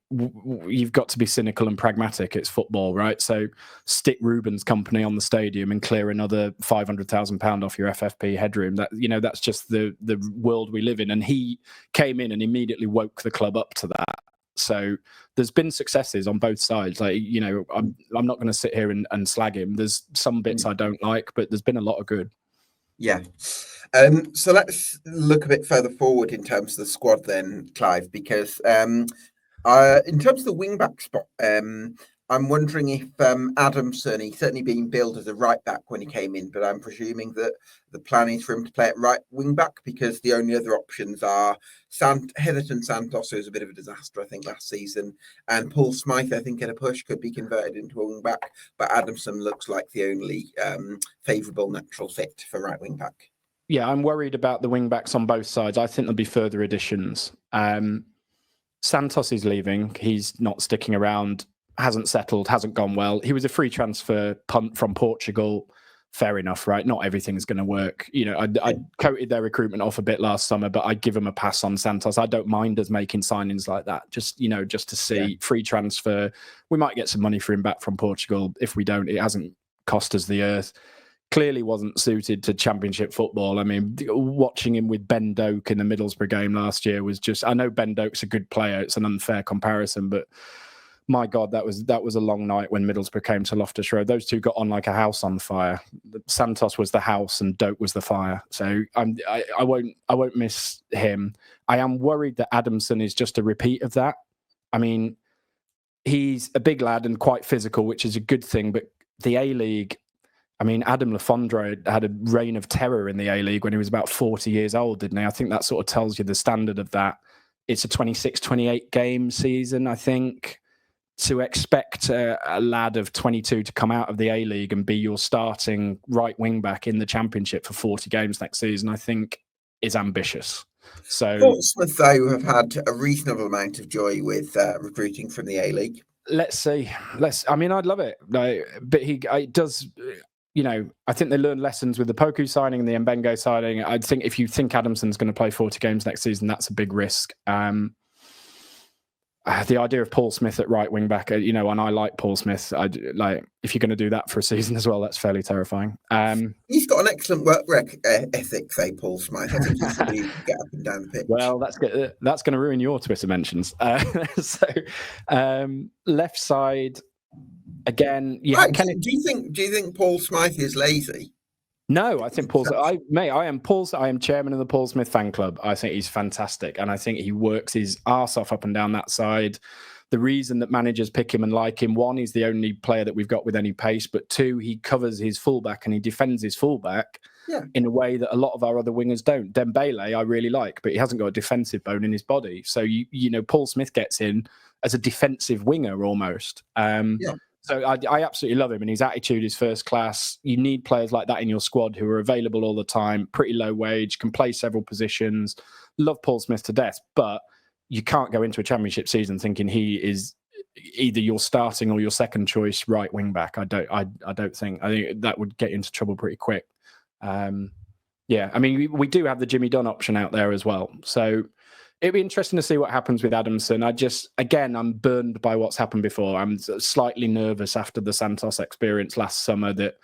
S2: you've got to be cynical and pragmatic. It's football, right? So stick Ruben's company on the stadium and clear another £500,000 off your FFP headroom. That's just the world we live in. And he came in and immediately woke the club up to that. So there's been successes on both sides. Like, you know, I'm not going to sit here and slag him. There's some bits I don't like, but there's been a lot of good.
S1: Yeah. So let's look a bit further forward in terms of the squad then, Clive, because in terms of the wing-back spot, I'm wondering if Adamson, he's certainly been billed as a right-back when he came in, but I'm presuming that the plan is for him to play at right wing-back because the only other options are Heatherton Santos, who was a bit of a disaster, I think, last season, and Paul Smythe, I think, at a push could be converted into a wing-back, but Adamson looks like the only favourable natural fit for right wing-back.
S2: Yeah, I'm worried about the wing-backs on both sides. I think there'll be further additions. Santos is leaving. He's not sticking around. Hasn't settled, hasn't gone well. He was a free transfer punt from Portugal. Fair enough, right? Not everything's going to work. You know, I coated their recruitment off a bit last summer, but I'd give them a pass on Santos. I don't mind us making signings like that. Just to see free transfer. We might get some money for him back from Portugal. If we don't, it hasn't cost us the earth. Clearly wasn't suited to Championship football. I mean, watching him with Ben Doak in the Middlesbrough game last year was just... I know Ben Doak's a good player. It's an unfair comparison, but my God, that was a long night when Middlesbrough came to Loftus Road. Those two got on like a house on fire. Santos was the house and Doak was the fire. So I won't miss him. I am worried that Adamson is just a repeat of that. I mean, he's a big lad and quite physical, which is a good thing. But the A-League, I mean, Adam Lafondre had a reign of terror in the A-League when he was about 40 years old, didn't he? I think that sort of tells you the standard of that. It's a 26, 28 game season, I think. To expect a lad of 22 to come out of the A-League and be your starting right wing back in the Championship for 40 games next season, I think is ambitious. So
S1: Portsmouth, though, have had a reasonable amount of joy with recruiting from the A-League.
S2: Let's see. I mean, I'd love it. But it does, I think they learned lessons with the Poku signing and the Mbengo signing. I think if you think Adamson's going to play 40 games next season, that's a big risk. The idea of Paul Smith at right wing back, and I like Paul Smith. If you're going to do that for a season as well, that's fairly terrifying.
S1: He's got an excellent work ethic, say Paul Smith. I think he should be get up and down the pitch.
S2: Well, that's going to ruin your Twitter mentions. Left side again. Yeah.
S1: Do you think Paul Smith is lazy?
S2: No, I think I am chairman of the Paul Smith fan club. I think he's fantastic. And I think he works his arse off up and down that side. The reason that managers pick him and like him, one, he's the only player that we've got with any pace, but two, he covers his fullback and he defends his fullback in a way that a lot of our other wingers don't. Dembele, I really like, but he hasn't got a defensive bone in his body. So, Paul Smith gets in as a defensive winger almost. So I absolutely love him, and his attitude is first class. You need players like that in your squad who are available all the time, pretty low wage, can play several positions. Love Paul Smith to death, but you can't go into a championship season thinking he is either your starting or your second choice right wing back. I don't think. I think that would get you into trouble pretty quick. I mean, we do have the Jimmy Dunn option out there as well. So it'd be interesting to see what happens with Adamson. I'm burned by what's happened before. I'm slightly nervous after the Santos experience last summer that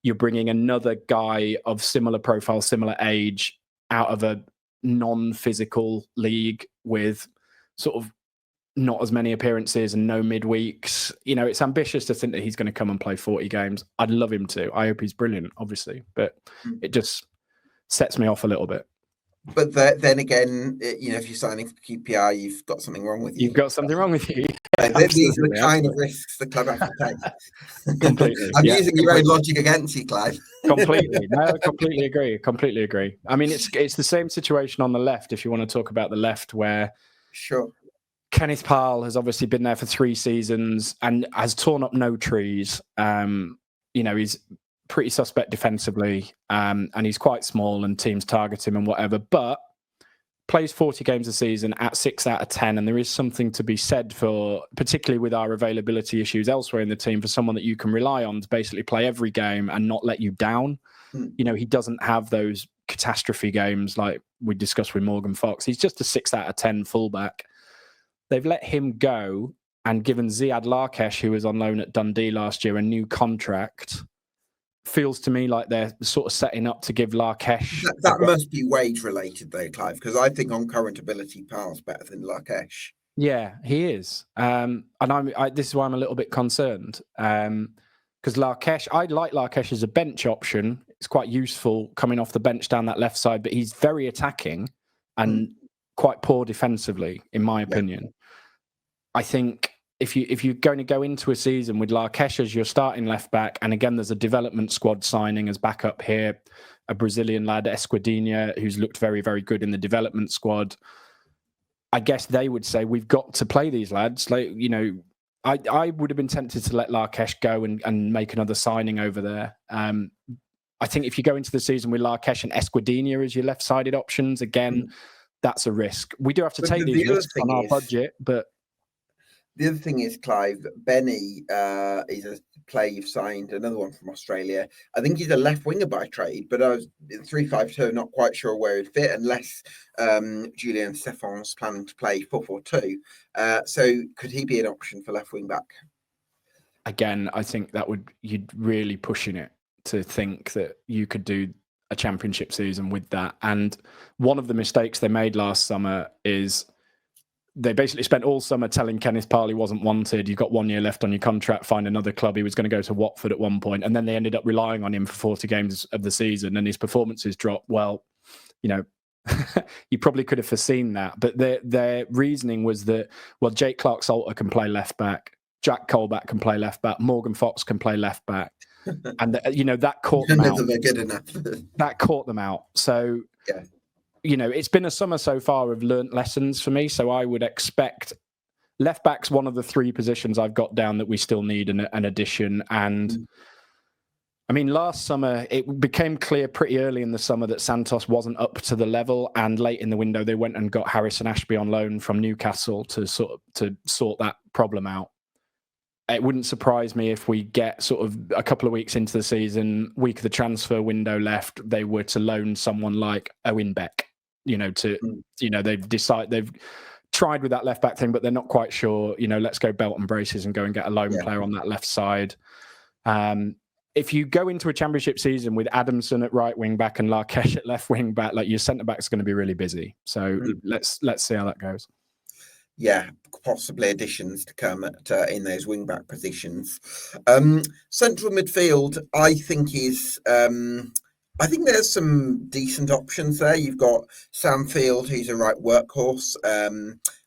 S2: you're bringing another guy of similar profile, similar age out of a non-physical league with sort of not as many appearances and no midweeks. It's ambitious to think that he's going to come and play 40 games. I'd love him to. I hope he's brilliant, obviously, but it just sets me off a little bit.
S1: But then again, if you're signing for QPR, you've got something wrong with you.
S2: You've got something wrong with you.
S1: These are the kind of risks the club have to take.
S2: Completely.
S1: I'm using your own logic against you, Clive.
S2: Completely. No, completely agree. I mean, it's the same situation on the left, if you want to talk about the left, where Kenneth Parle has obviously been there for 3 seasons and has torn up no trees. He's pretty suspect defensively, and he's quite small and teams target him and whatever, but plays 40 games a season at 6 out of 10. And there is something to be said for, particularly with our availability issues elsewhere in the team, for someone that you can rely on to basically play every game and not let you down. He doesn't have those catastrophe games like we discussed with Morgan Fox. He's just a 6 out of 10 fullback. They've let him go and given Ziad Larkesh, who was on loan at Dundee last year, a new contract. Feels to me like they're sort of setting up to give Larkesh.
S1: That must be wage related though, Clive, because I think on current ability, Parle's better than Larkesh.
S2: Yeah, he is. And this is why I'm a little bit concerned. Because Larkesh, I like Larkesh as a bench option. It's quite useful coming off the bench down that left side, but he's very attacking and quite poor defensively, in my opinion. I think if you're going to go into a season with Larkesh as your starting left back, and again, there's a development squad signing as backup here, a Brazilian lad, Esquadinha, who's looked very, very good in the development squad. I guess they would say, we've got to play these lads. I would have been tempted to let Larkesh go and make another signing over there. I think if you go into the season with Larkesh and Esquadinha as your left-sided options, again, that's a risk. We do have to take these risks on our budget, but
S1: the other thing is, Clive, Benny is a player you've signed, another one from Australia. I think he's a left winger by trade, but I was in 3-5-2, not quite sure where he'd fit unless Julien Stephan's planning to play 4-4-2. So could he be an option for left wing back?
S2: Again, I think you'd really pushing it to think that you could do a championship season with that. And one of the mistakes they made last summer is they basically spent all summer telling Kenneth Parley wasn't wanted. You've got 1 year left on your contract, find another club. He was going to go to Watford at one point, and then they ended up relying on him for 40 games of the season, and his performances dropped. Well, you know, you probably could have foreseen that, but their reasoning was that, well, Jake Clark-Salter can play left back, Jack Colback can play left back, Morgan Fox can play left back, and you know, that caught them out.
S1: Good enough.
S2: That caught them out. So,
S1: yeah.
S2: You know, it's been a summer so far of learnt lessons for me. So I would expect left back's one of the 3 positions I've got down that we still need an addition. And I mean, last summer, it became clear pretty early in the summer that Santos wasn't up to the level. And late in the window, they went and got Harrison Ashby on loan from Newcastle to sort that problem out. It wouldn't surprise me if we get sort of a couple of weeks into the season, week of the transfer window left, they were to loan someone like Owen Beck, you know, they've tried with that left back thing, but they're not quite sure, you know, let's go belt and braces and go and get a lone player on that left side. If you go into a championship season with Adamson at right wing back and Larkesh at left wing back, like, your centre back's going to be really busy. So let's see how that goes.
S1: Yeah, possibly additions to come in those wing-back positions. Central midfield, I think I think there's some decent options there. You've got Sam Field, who's a right workhorse,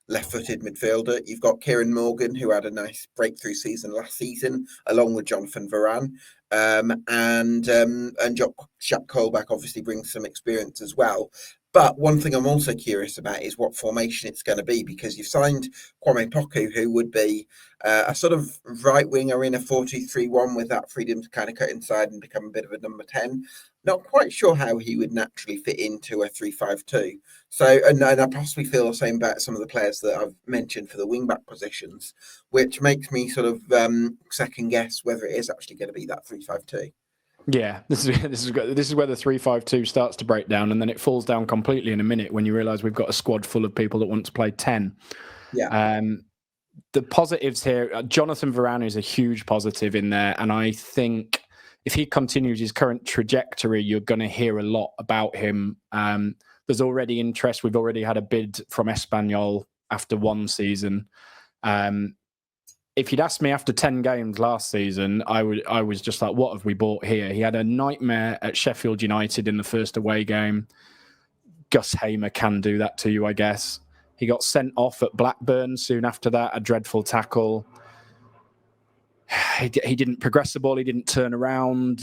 S1: left-footed midfielder. You've got Kieran Morgan, who had a nice breakthrough season last season, along with Jonathan Varane. And Jack Colback obviously brings some experience as well. But one thing I'm also curious about is what formation it's going to be, because you've signed Kwame Poku, who would be a sort of right winger in a 4-2-3-1 with that freedom to kind of cut inside and become a bit of a number 10. Not quite sure how he would naturally fit into a 3-5-2. So, and I possibly feel the same about some of the players that I've mentioned for the wing-back positions, which makes me sort of second guess whether it is actually going to be that 3-5-2.
S2: Yeah, this is where the 3-5-2 starts to break down, and then it falls down completely in a minute when you realise we've got a squad full of people that want to play 10.
S1: Yeah.
S2: The positives here, Jonathan Varane is a huge positive in there, and I think if he continues his current trajectory, you're going to hear a lot about him. There's already interest. We've already had a bid from Espanyol after one season. If you'd asked me after 10 games last season, I was just like, what have we bought here? He had a nightmare at Sheffield United in the first away game. Gus Hamer can do that to you, I guess. He got sent off at Blackburn soon after that, a dreadful tackle. He didn't progress the ball. He didn't turn around.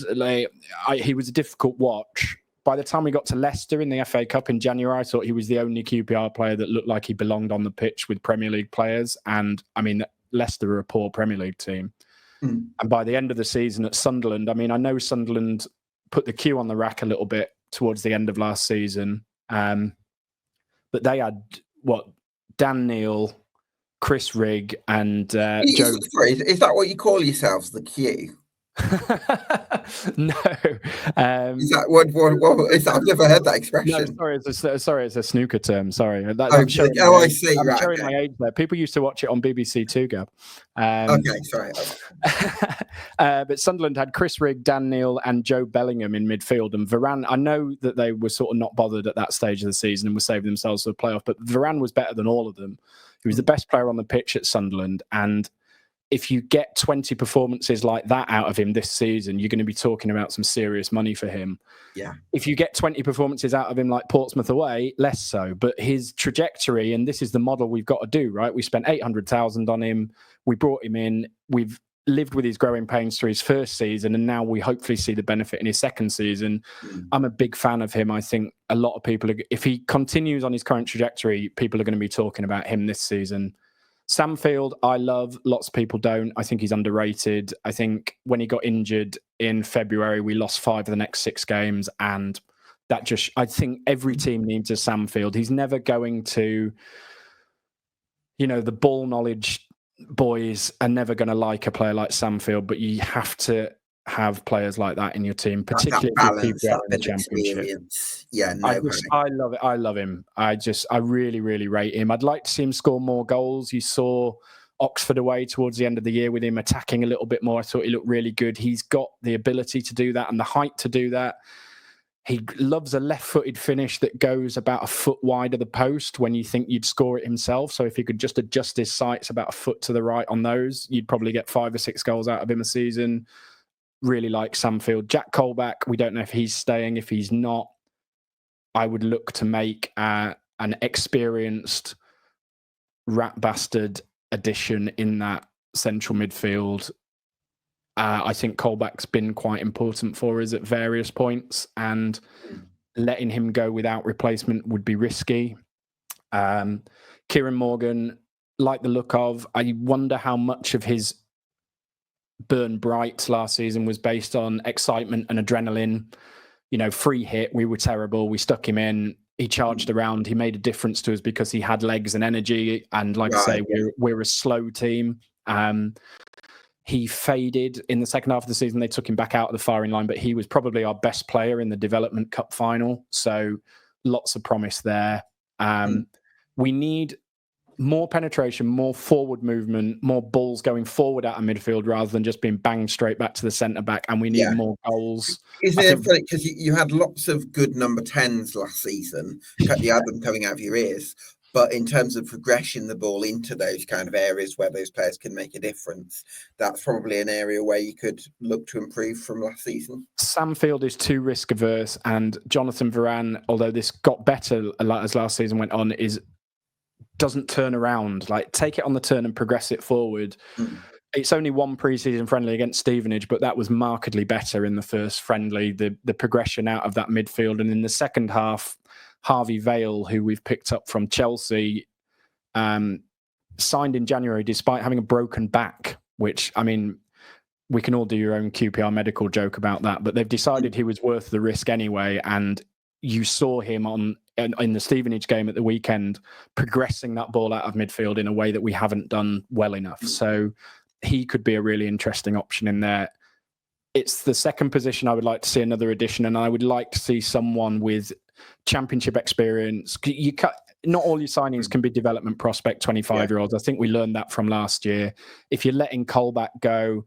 S2: He was a difficult watch. By the time we got to Leicester in the FA Cup in January, I thought he was the only QPR player that looked like he belonged on the pitch with Premier League players. And I mean, Leicester are a poor Premier League team. And by the end of the season at Sunderland, I mean, I know Sunderland put the queue on the rack a little bit towards the end of last season. But they had, Dan Neil, Chris Rigg, and Joe.
S1: Sorry, is that what you call yourselves, the queue?
S2: No.
S1: Is that what is that? I've never heard that expression.
S2: No, sorry, it's a snooker term. Sorry.
S1: I see.
S2: I'm showing my age there. People used to watch it on BBC Two, Gab.
S1: Okay, sorry.
S2: But Sunderland had Chris Rigg, Dan Neil, and Joe Bellingham in midfield. And Varane, I know that they were sort of not bothered at that stage of the season and were saving themselves for the playoff, but Varane was better than all of them. He was the best player on the pitch at Sunderland. And if you get 20 performances like that out of him this season, you're going to be talking about some serious money for him.
S1: Yeah.
S2: If you get 20 performances out of him like Portsmouth away, less so. But his trajectory, and this is the model we've got to do, right? We spent 800,000 on him. We brought him in. We've lived with his growing pains through his first season, and now we hopefully see the benefit in his second season. I'm a big fan of him. I think a lot of people, if he continues on his current trajectory, people are going to be talking about him this season. Sam Field, I love. Lots of people don't. I think he's underrated. I think when he got injured in February, we lost 5 of the next 6 games. And that just, I think every team needs a Sam Field. He's never going to, the ball knowledge boys are never going to like a player like Sam Field, but you have to have players like that in your team, particularly if you keep in the Championship.
S1: Yeah,
S2: I love it. I love him. I really, really rate him. I'd like to see him score more goals. You saw Oxford away towards the end of the year with him attacking a little bit more. I thought he looked really good. He's got the ability to do that and the height to do that. He loves a left-footed finish that goes about a foot wide of the post when you think you'd score it himself. So if he could just adjust his sights about a foot to the right on those, you'd probably get 5 or 6 goals out of him a season. Really like Samfield. Jack Colback, we don't know if he's staying. If he's not, I would look to make an experienced rat bastard addition in that central midfield. I think Colback's been quite important for us at various points, and letting him go without replacement would be risky. Kieran Morgan, like the look of. I wonder how much of his burn bright last season was based on excitement and adrenaline. Free hit, we were terrible. We stuck him in. He charged around. He made a difference to us because he had legs and energy. And like I say, we're a slow team. He faded in the second half of the season. They took him back out of the firing line, but he was probably our best player in the Development Cup final. So lots of promise there. We need more penetration, more forward movement, more balls going forward out of midfield rather than just being banged straight back to the centre back. And we need more goals.
S1: Is it funny because you had lots of good number 10s last season? You had them coming out of your ears. But in terms of progressing the ball into those kind of areas where those players can make a difference, that's probably an area where you could look to improve from last season.
S2: Samfield is too risk averse, and Jonathan Varane, although this got better as last season went on, doesn't turn around. Like, take it on the turn and progress it forward. It's only one pre-season friendly against Stevenage, but that was markedly better in the first friendly, the progression out of that midfield. And in the second half, Harvey Vale, who we've picked up from Chelsea, signed in January despite having a broken back, which, I mean, we can all do your own QPR medical joke about that, but they've decided he was worth the risk anyway. And you saw him in the Stevenage game at the weekend progressing that ball out of midfield in a way that we haven't done well enough. So he could be a really interesting option in there. It's the second position I would like to see another addition, and I would like to see someone with championship experience. Not all your signings can be development prospect 25-year-olds. I think we learned that from last year. If you're letting Colback go,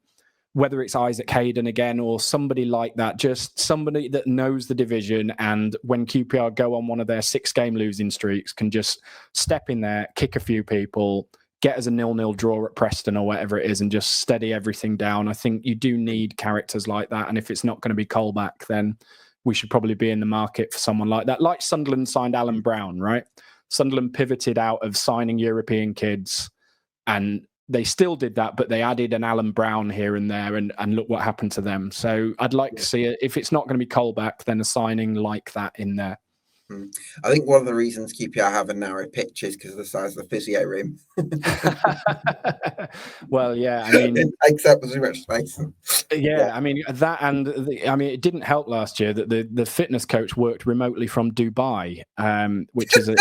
S2: whether it's Isaac Hayden again or somebody like that, just somebody that knows the division, and when QPR go on one of their 6-game losing streaks, can just step in there, kick a few people, get us a 0-0 draw at Preston or whatever it is, and just steady everything down. I think you do need characters like that. And if it's not going to be Colback, then we should probably be in the market for someone like that. Like Sunderland signed Alan Brown, right? Sunderland pivoted out of signing European kids, and they still did that, but they added an Alan Brown here and there, and look what happened to them. So I'd like to see it. If it's not going to be Colback, then a signing like that in there.
S1: I think one of the reasons QPR have a narrow pitch is because of the size of the physio room.
S2: Well, yeah, I mean,
S1: it takes up as much space.
S2: Yeah, I mean that, and it didn't help last year that the fitness coach worked remotely from Dubai, which is a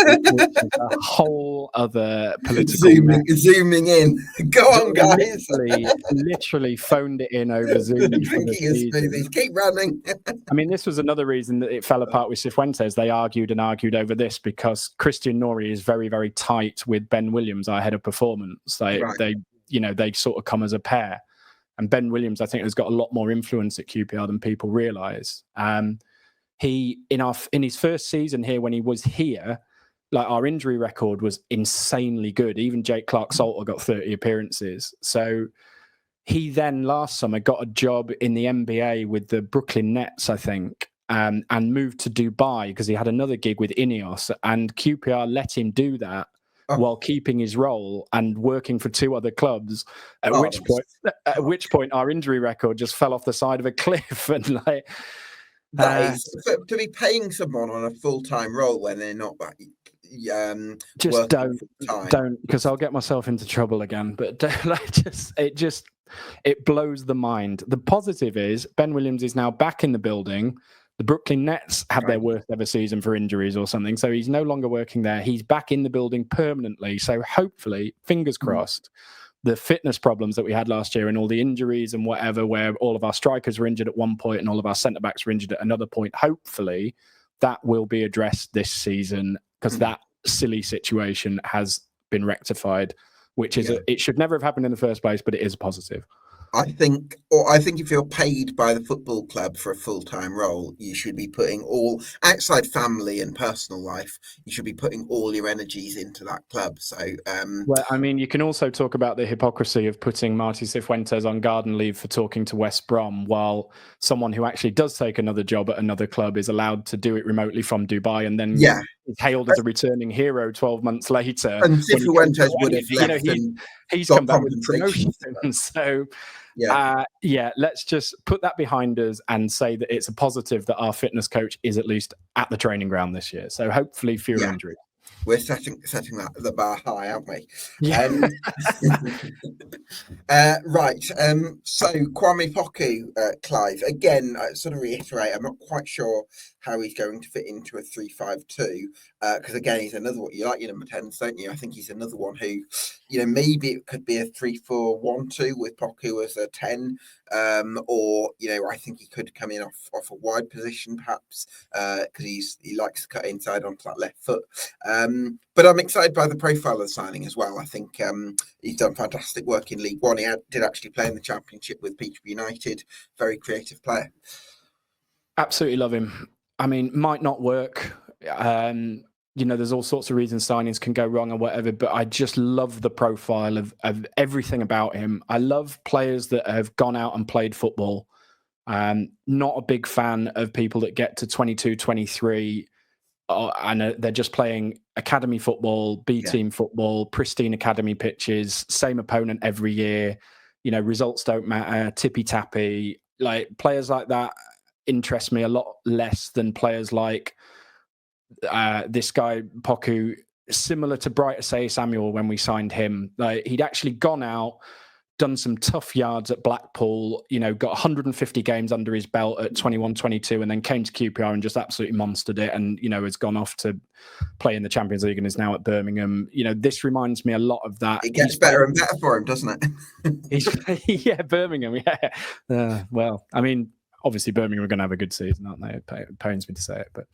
S2: whole other political.
S1: Zooming in. Go on, guys.
S2: Literally phoned it in over Zoom.
S1: Drinking his smoothies. Keep running.
S2: I mean, this was another reason that it fell apart with Cifuentes. They argued over this because Christian Nori is very, very tight with Ben Williams, our head of performance. They sort of come as a pair. And Ben Williams, I think, has got a lot more influence at QPR than people realise. He, in his first season here, when he was here, like, our injury record was insanely good. Even Jake Clark-Salter got 30 appearances. So he then last summer got a job in the NBA with the Brooklyn Nets, I think, and moved to Dubai because he had another gig with Ineos, and QPR let him do that while keeping his role and working for 2 other clubs. At which point our injury record just fell off the side of a cliff. And like,
S1: that is, to be paying someone on a full-time role when they're not that.
S2: Just don't, because I'll get myself into trouble again. But it blows the mind. The positive is Ben Williams is now back in the building. The Brooklyn Nets had their worst ever season for injuries or something, so he's no longer working there. He's back in the building permanently. So hopefully, fingers crossed, the fitness problems that we had last year and all the injuries and whatever, where all of our strikers were injured at one point and all of our centre-backs were injured at another point, hopefully that will be addressed this season, because that silly situation has been rectified, which is it should never have happened in the first place, but it is positive.
S1: I think if you're paid by the football club for a full-time role, you should be putting all outside family and personal life. You should be putting all your energies into that club. So,
S2: well, I mean, you can also talk about the hypocrisy of putting Martí Cifuentes on garden leave for talking to West Brom, while someone who actually does take another job at another club is allowed to do it remotely from Dubai, and then
S1: yeah,
S2: is hailed as a returning hero 12 months later.
S1: and
S2: When he goes
S1: Cifuentes would
S2: away.
S1: have left
S2: He's
S1: got
S2: come back with a
S1: compensation.
S2: promotion. So,
S1: Yeah.
S2: let's just put that behind us and say that it's a positive that our fitness coach is at least at the training ground this year. So hopefully fewer injuries.
S1: We're setting the bar high, aren't we?
S2: Yeah.
S1: Right. So Kwame Poku, Clive. Again, I sort of reiterate, I'm not quite sure how he's going to fit into a 3-5-2. Because again, he's another one. You like your number 10s, don't you? I think he's another one who, maybe it could be a 3-4-1-2 with Poku as a 10. Or I think he could come in off a wide position perhaps, because he likes to cut inside onto that left foot. But I'm excited by the profile of the signing as well. I think he's done fantastic work in League One. He did actually play in the Championship with Peterborough United. Very creative player.
S2: Absolutely love him. I mean, might not work. There's all sorts of reasons signings can go wrong or whatever, but I just love the profile of everything about him. I love players that have gone out and played football. Not a big fan of people that get to 22, 23 and they're just playing academy football, B-team football, pristine academy pitches, same opponent every year. Results don't matter, tippy-tappy. Like, players like that interest me a lot less than players like this guy Poku, similar to Bright Asay Samuel when we signed him. Like, he'd actually gone out, done some tough yards at Blackpool, got 150 games under his belt at 21, 22, and then came to QPR and just absolutely monstered it, and has gone off to play in the Champions League and is now at Birmingham. This reminds me a lot of that.
S1: It gets better and better for him, doesn't
S2: it? Yeah, Birmingham. Yeah. Well, I mean, obviously Birmingham are going to have a good season, aren't they? It pains me to say it, but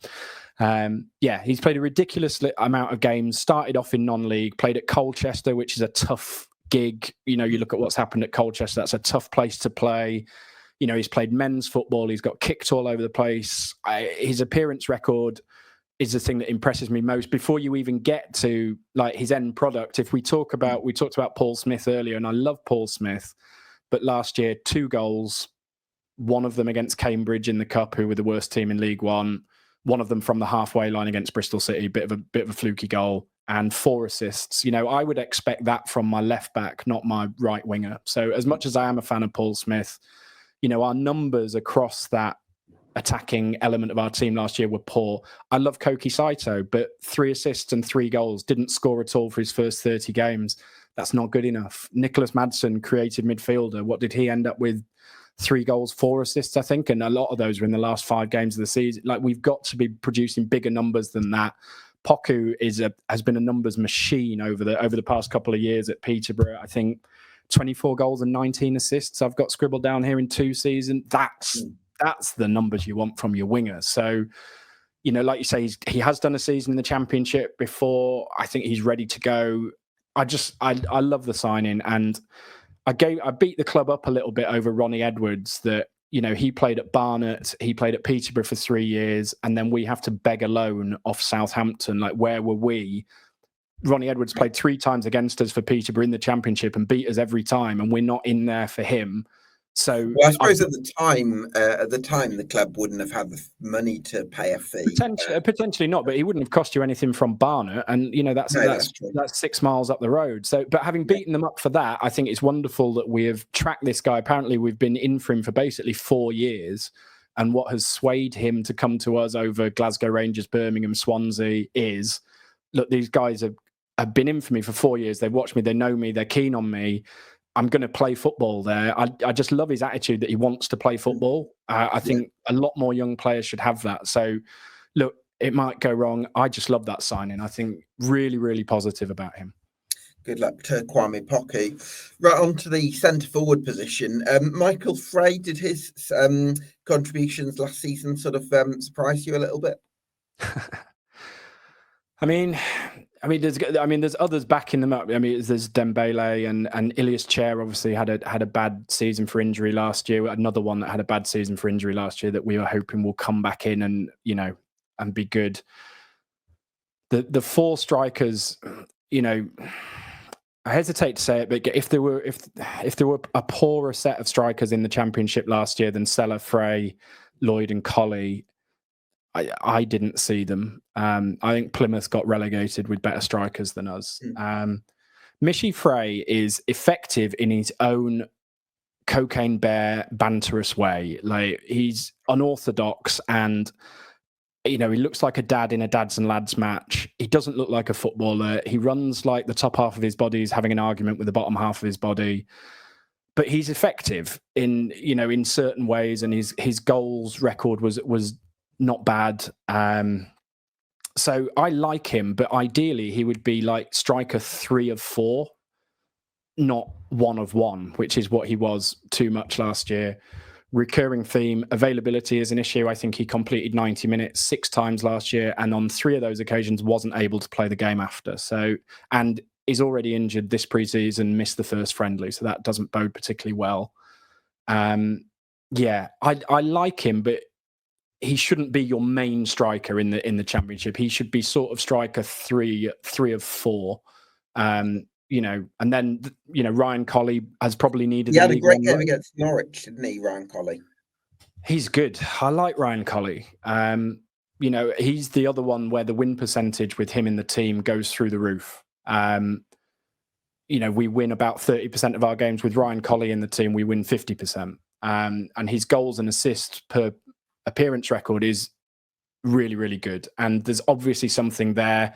S2: he's played a ridiculous amount of games. Started off in non-league, played at Colchester, which is a tough gig. You look at what's happened at Colchester, that's a tough place to play. He's played men's football, he's got kicked all over the place. His appearance record is the thing that impresses me most before you even get to like his end product. If we talked about Paul Smith earlier, and I love Paul Smith, but last year 2 goals, one of them against Cambridge in the Cup, who were the worst team in League One, one of them from the halfway line against Bristol City, bit of a fluky goal, and 4 assists. I would expect that from my left back, not my right winger. So as much as I am a fan of Paul Smith, our numbers across that attacking element of our team last year were poor. I love Koki Saito, but 3 assists and 3 goals, didn't score at all for his first 30 games. That's not good enough. Nicholas Madsen, creative midfielder, what did he end up with? 3 goals, 4 assists, I think, and a lot of those were in the last 5 games of the season. Like, we've got to be producing bigger numbers than that. Poku has been a numbers machine over the past couple of years at Peterborough. I think 24 goals and 19 assists I've got scribbled down here in 2 seasons. That's the numbers you want from your winger. So, like you say, he has done a season in the Championship before. I think he's ready to go. I love the signing, and I beat the club up a little bit over Ronnie Edwards, that he played at Barnet, he played at Peterborough for 3 years, and then we have to beg a loan off Southampton. Like, where were we? Ronnie Edwards played 3 times against us for Peterborough in the Championship and beat us every time, and we're not in there for him. So,
S1: well, I suppose at the time, the club wouldn't have had the money to pay a fee.
S2: Potentially not, but he wouldn't have cost you anything from Barnet, and that's 6 miles up the road. So, but having beaten them up for that, I think it's wonderful that we have tracked this guy. Apparently, we've been in for him for basically 4 years, and what has swayed him to come to us over Glasgow Rangers, Birmingham, Swansea is, look, these guys have been in for me for 4 years. They've watched me, they know me, they're keen on me. I'm going to play football there. I just love his attitude that he wants to play football. I think a lot more young players should have that. So, look, it might go wrong. I just love that signing. I think really, really positive about him.
S1: Good luck to Kwame Poku. Right, on to the centre-forward position. Michael Frey, did his contributions last season sort of surprise you a little bit?
S2: I mean, there's others backing them up. I mean, there's Dembele and Ilias Chair obviously had a bad season for injury last year. Another one that had a bad season for injury last year that we were hoping will come back in and and be good. The four strikers, I hesitate to say it, but if there were a poorer set of strikers in the Championship last year than Sella, Frey, Lloyd, and Colley, I didn't see them. I think Plymouth got relegated with better strikers than us. Michy Frey is effective in his own cocaine bear, banterous way. Like, he's unorthodox and he looks like a dad in a dads and lads match. He doesn't look like a footballer. He runs like the top half of his body is having an argument with the bottom half of his body. But he's effective in certain ways, and his goals record was not bad. So I like him, but ideally he would be like striker 3 of 4, not 1 of 1, which is what he was too much last year. Recurring theme, availability is an issue. I think he completed 90 minutes 6 times last year, and on 3 of those occasions wasn't able to play the game after. So, and is already injured this pre-season, missed the first friendly, so that doesn't bode particularly well. I like him, but he shouldn't be your main striker in the Championship. He should be sort of striker 3 of 4. And then Ryan Colley has probably needed.
S1: He had a great game against Norwich, didn't he, Ryan Colley?
S2: He's good. I like Ryan Colley. He's the other one where the win percentage with him in the team goes through the roof. We win about 30% of our games with Ryan Colley in the team. We win 50%. And his goals and assists per appearance record is really, really good. And there's obviously something there.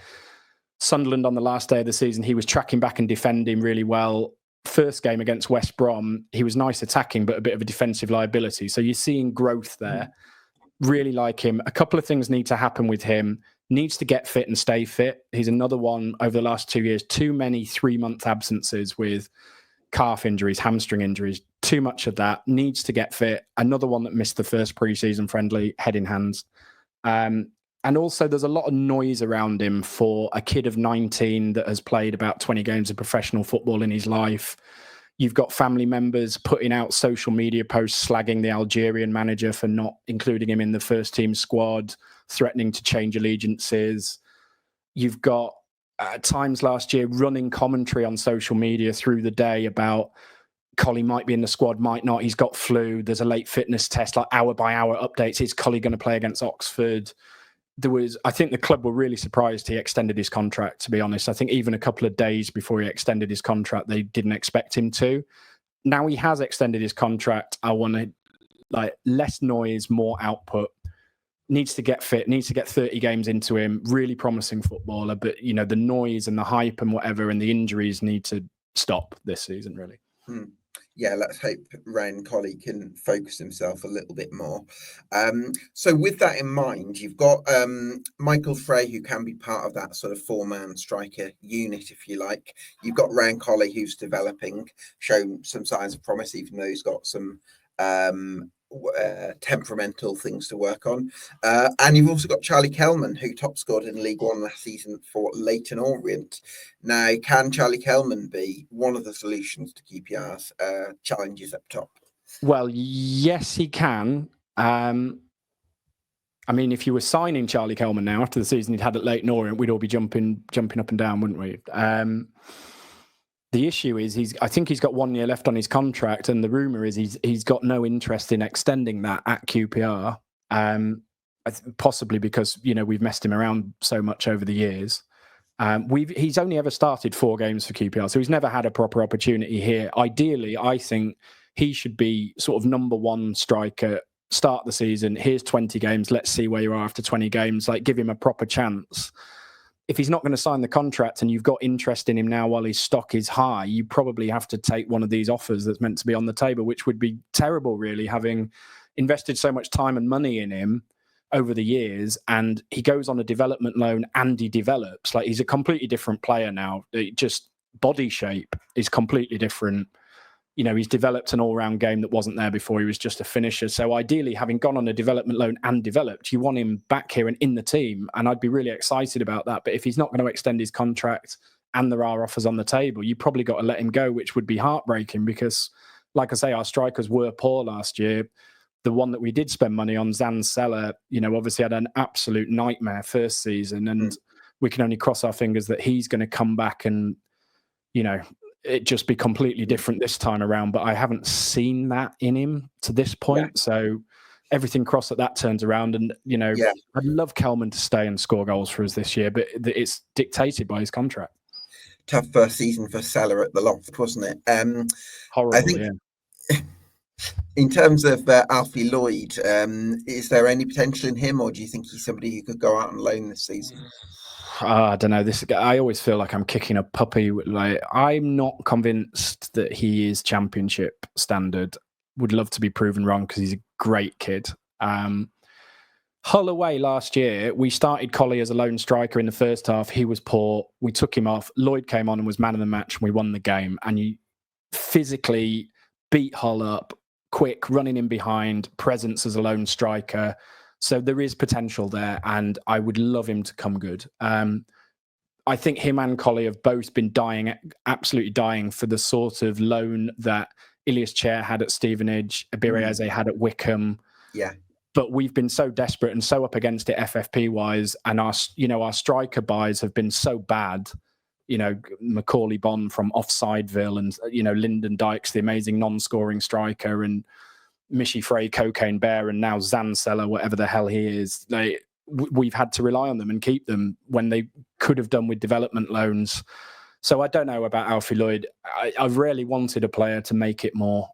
S2: Sunderland on the last day of the season, he was tracking back and defending really well. First game against West Brom, he was nice attacking, but a bit of a defensive liability. So you're seeing growth there. Really like him. A couple of things need to happen with him. Needs to get fit and stay fit. He's another one over the last 2 years. Too many 3-month absences with calf injuries, hamstring injuries. Too much of that. Needs to get fit. Another one that missed the first pre-season friendly, head in hands. And also there's a lot of noise around him for a kid of 19 that has played about 20 games of professional football in his life. You've got family members putting out social media posts slagging the Algerian manager for not including him in the first team squad, threatening to change allegiances. You've got times last year running commentary on social media through the day about Colley might be in the squad, might not. He's got flu. There's a late fitness test, like hour by hour updates. Is Colley going to play against Oxford? I think the club were really surprised he extended his contract, to be honest. I think even a couple of days before he extended his contract, they didn't expect him to. Now he has extended his contract. I want to less noise, more output. Needs to get fit, needs to get 30 games into him. Really promising footballer, but the noise and the hype and whatever and the injuries need to stop this season, really.
S1: Yeah, let's hope Ryan Colley can focus himself a little bit more. So with that in mind, you've got Michael Frey, who can be part of that sort of 4-man striker unit, if you like. You've got Ryan Colley, who's developing, shown some signs of promise, even though he's got some temperamental things to work on. And you've also got Charlie Kelman, who top scored in League One last season for Leyton Orient. Now, can Charlie Kelman be one of the solutions to QPR's challenges up top?
S2: Well, yes, he can. If you were signing Charlie Kelman now after the season he'd had at Leyton Orient, we'd all be jumping up and down, wouldn't we? The issue is I think he's got 1 year left on his contract, and the rumour is he's got no interest in extending that at QPR. Possibly because we've messed him around so much over the years. He's only ever started 4 games for QPR, so he's never had a proper opportunity here. Ideally, I think he should be sort of number 1 striker. Start the season. Here's 20 games. Let's see where you are after 20 games. Give him a proper chance. If he's not going to sign the contract and you've got interest in him now while his stock is high, you probably have to take one of these offers that's meant to be on the table, which would be terrible, really, having invested so much time and money in him over the years. And he goes on a development loan and he develops. He's a completely different player now. Just body shape is completely different. he's developed an all-round game that wasn't there before. He was just a finisher. So ideally, having gone on a development loan and developed, you want him back here and in the team. And I'd be really excited about that. But if he's not going to extend his contract and there are offers on the table, you probably got to let him go, which would be heartbreaking because, like I say, our strikers were poor last year. The one that we did spend money on, Zansella, obviously had an absolute nightmare first season. And we can only cross our fingers that he's going to come back and, it just be completely different this time around. But I haven't seen that in him to this point. Yeah. So everything crossed that turns around. And, I'd love Kelman to stay and score goals for us this year, but it's dictated by his contract.
S1: Tough first season for Salah at the Loft, wasn't it?
S2: Horrible, I think,
S1: yeah. In terms of Alfie Lloyd, is there any potential in him, or do you think he's somebody who could go out on loan this season?
S2: I don't know. I always feel like I'm kicking a puppy. Like, I'm not convinced that he is championship standard. Would love to be proven wrong because he's a great kid. Hull away last year, we started Collie as a lone striker in the first half. He was poor. We took him off. Lloyd came on and was man of the match, and we won the game. And you physically beat Hull up, quick, running in behind, presence as a lone striker. So there is potential there, and I would love him to come good. I think him and Collie have both been absolutely dying for the sort of loan that Ilias Chair had at Stevenage, Abireze had at Wickham.
S1: Yeah.
S2: But we've been so desperate and so up against it FFP-wise, and our striker buys have been so bad. Macaulay Bond from Offsideville and, Lyndon Dykes, the amazing non-scoring striker, and Mishi Frey, Cocaine Bear, and now Zansella, whatever the hell he is. We've had to rely on them and keep them when they could have done with development loans. So I don't know about Alfie Lloyd. I've rarely wanted a player to make it more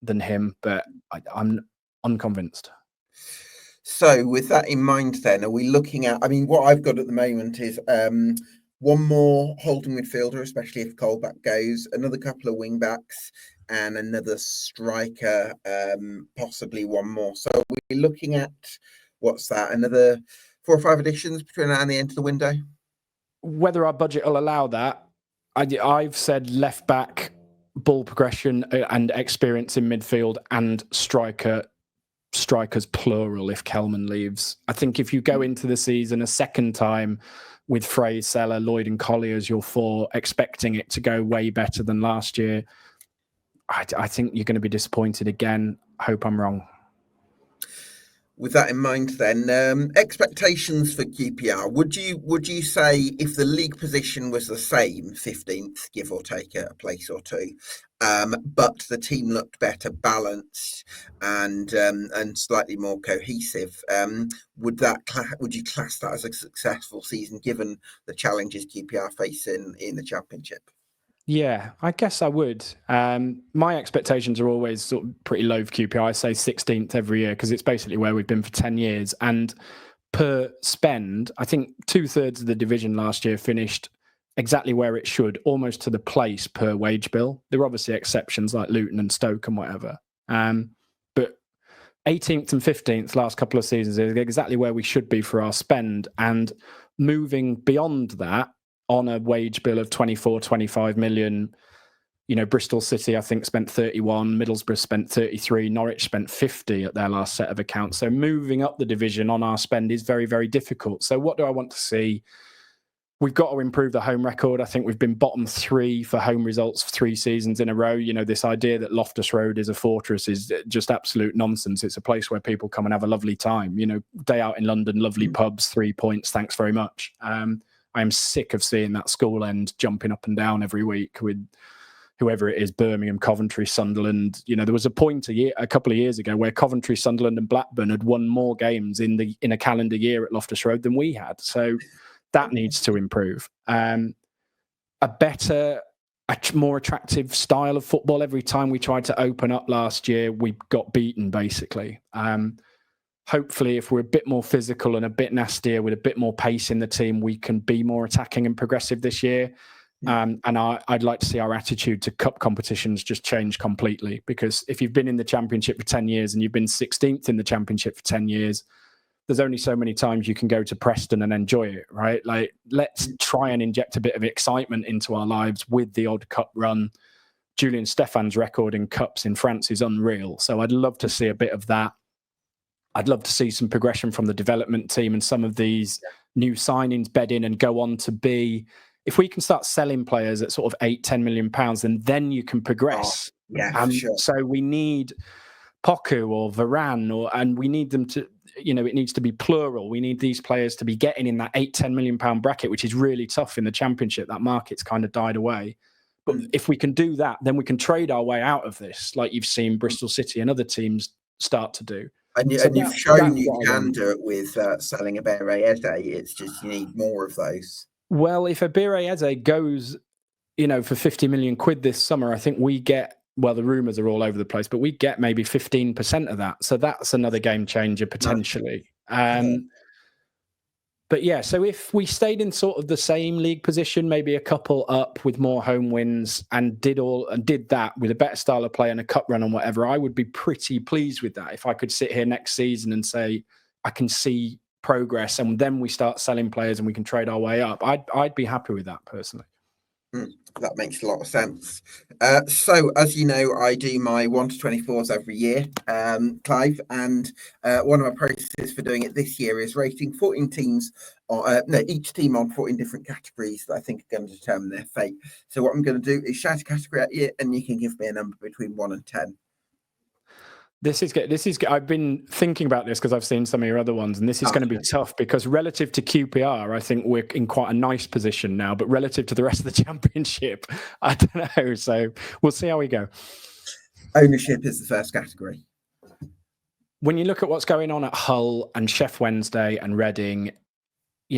S2: than him, but I'm unconvinced.
S1: So with that in mind, then, are we looking at, what I've got at the moment is one more holding midfielder, especially if Colback goes, another couple of wing backs, and another striker, possibly one more. So we're looking at, what's that, another 4 or 5 additions between now and the end of the window?
S2: Whether our budget will allow that, I've said left back, ball progression and experience in midfield, and strikers plural if Kelman leaves. I think if you go into the season a second time with Frey, Seller, Lloyd and Collier as your 4, expecting it to go way better than last year, I think you're going to be disappointed again. Hope I'm wrong.
S1: With that in mind, then, expectations for QPR. Would you say if the league position was the same, 15th, give or take a place or two, but the team looked better balanced and slightly more cohesive, would you class that as a successful season given the challenges QPR face in the Championship?
S2: Yeah, I guess I would. My expectations are always sort of pretty low for QPR. I say 16th every year because it's basically where we've been for 10 years. And per spend, I think 2/3 of the division last year finished exactly where it should, almost to the place per wage bill. There were obviously exceptions like Luton and Stoke and whatever. But 18th and 15th last couple of seasons is exactly where we should be for our spend. And moving beyond that, on a wage bill of 24, 25 million, Bristol City, I think, spent 31, Middlesbrough spent 33, Norwich spent 50 at their last set of accounts. So moving up the division on our spend is very, very difficult. So what do I want to see? We've got to improve the home record. I think we've been bottom 3 for home results for 3 seasons in a row. This idea that Loftus Road is a fortress is just absolute nonsense. It's a place where people come and have a lovely time. Day out in London, lovely pubs, 3 points, thanks very much. I am sick of seeing that school end jumping up and down every week with whoever it is, Birmingham, Coventry, Sunderland. There was a point a couple of years ago where Coventry, Sunderland and Blackburn had won more games in a calendar year at Loftus Road than we had. So that needs to improve. A more attractive style of football. Every time we tried to open up last year, we got beaten, basically. Hopefully, if we're a bit more physical and a bit nastier with a bit more pace in the team, we can be more attacking and progressive this year. And I'd like to see our attitude to cup competitions just change completely. Because if you've been in the Championship for 10 years and you've been 16th in the Championship for 10 years, there's only so many times you can go to Preston and enjoy it, right? Like, let's try and inject a bit of excitement into our lives with the odd cup run. Julien Stephan's record in cups in France is unreal. So I'd love to see a bit of that. I'd love to see some progression from the development team and some of these new signings bed in and go on to be. If we can start selling players at sort of £8-10 million, then you can progress.
S1: For sure.
S2: So we need Poku or Varane, and we need them to, it needs to be plural. We need these players to be getting in that £8-10 million bracket, which is really tough in the Championship. That market's kind of died away. But if we can do that, then we can trade our way out of this, like you've seen Bristol City and other teams start to do.
S1: And you've shown you can do it with selling a Abere Eze. It's just you need more of those.
S2: Well, if Abere Eze goes, for 50 million quid this summer, I think we get, well, the rumours are all over the place, but we get maybe 15% of that. So that's another game changer potentially. But yeah, so if we stayed in sort of the same league position, maybe a couple up with more home wins and did that with a better style of play and a cup run and whatever, I would be pretty pleased with that. If I could sit here next season and say, I can see progress and then we start selling players and we can trade our way up, I'd be happy with that personally.
S1: That makes a lot of sense. So, as you know, I do my 1 to 24s every year, Clive, and one of my processes for doing it this year is rating 14 teams, each team on 14 different categories that I think are going to determine their fate. So what I'm going to do is shout a category at you, and you can give me a number between 1 and 10.
S2: This is good. I've been thinking about this because I've seen some of your other ones, and this is going to be tough because relative to QPR, I think we're in quite a nice position now, but relative to the rest of the Championship, I don't know. So we'll see how we go.
S1: Ownership is the first category.
S2: When you look at what's going on at Hull and Sheff Wednesday and Reading,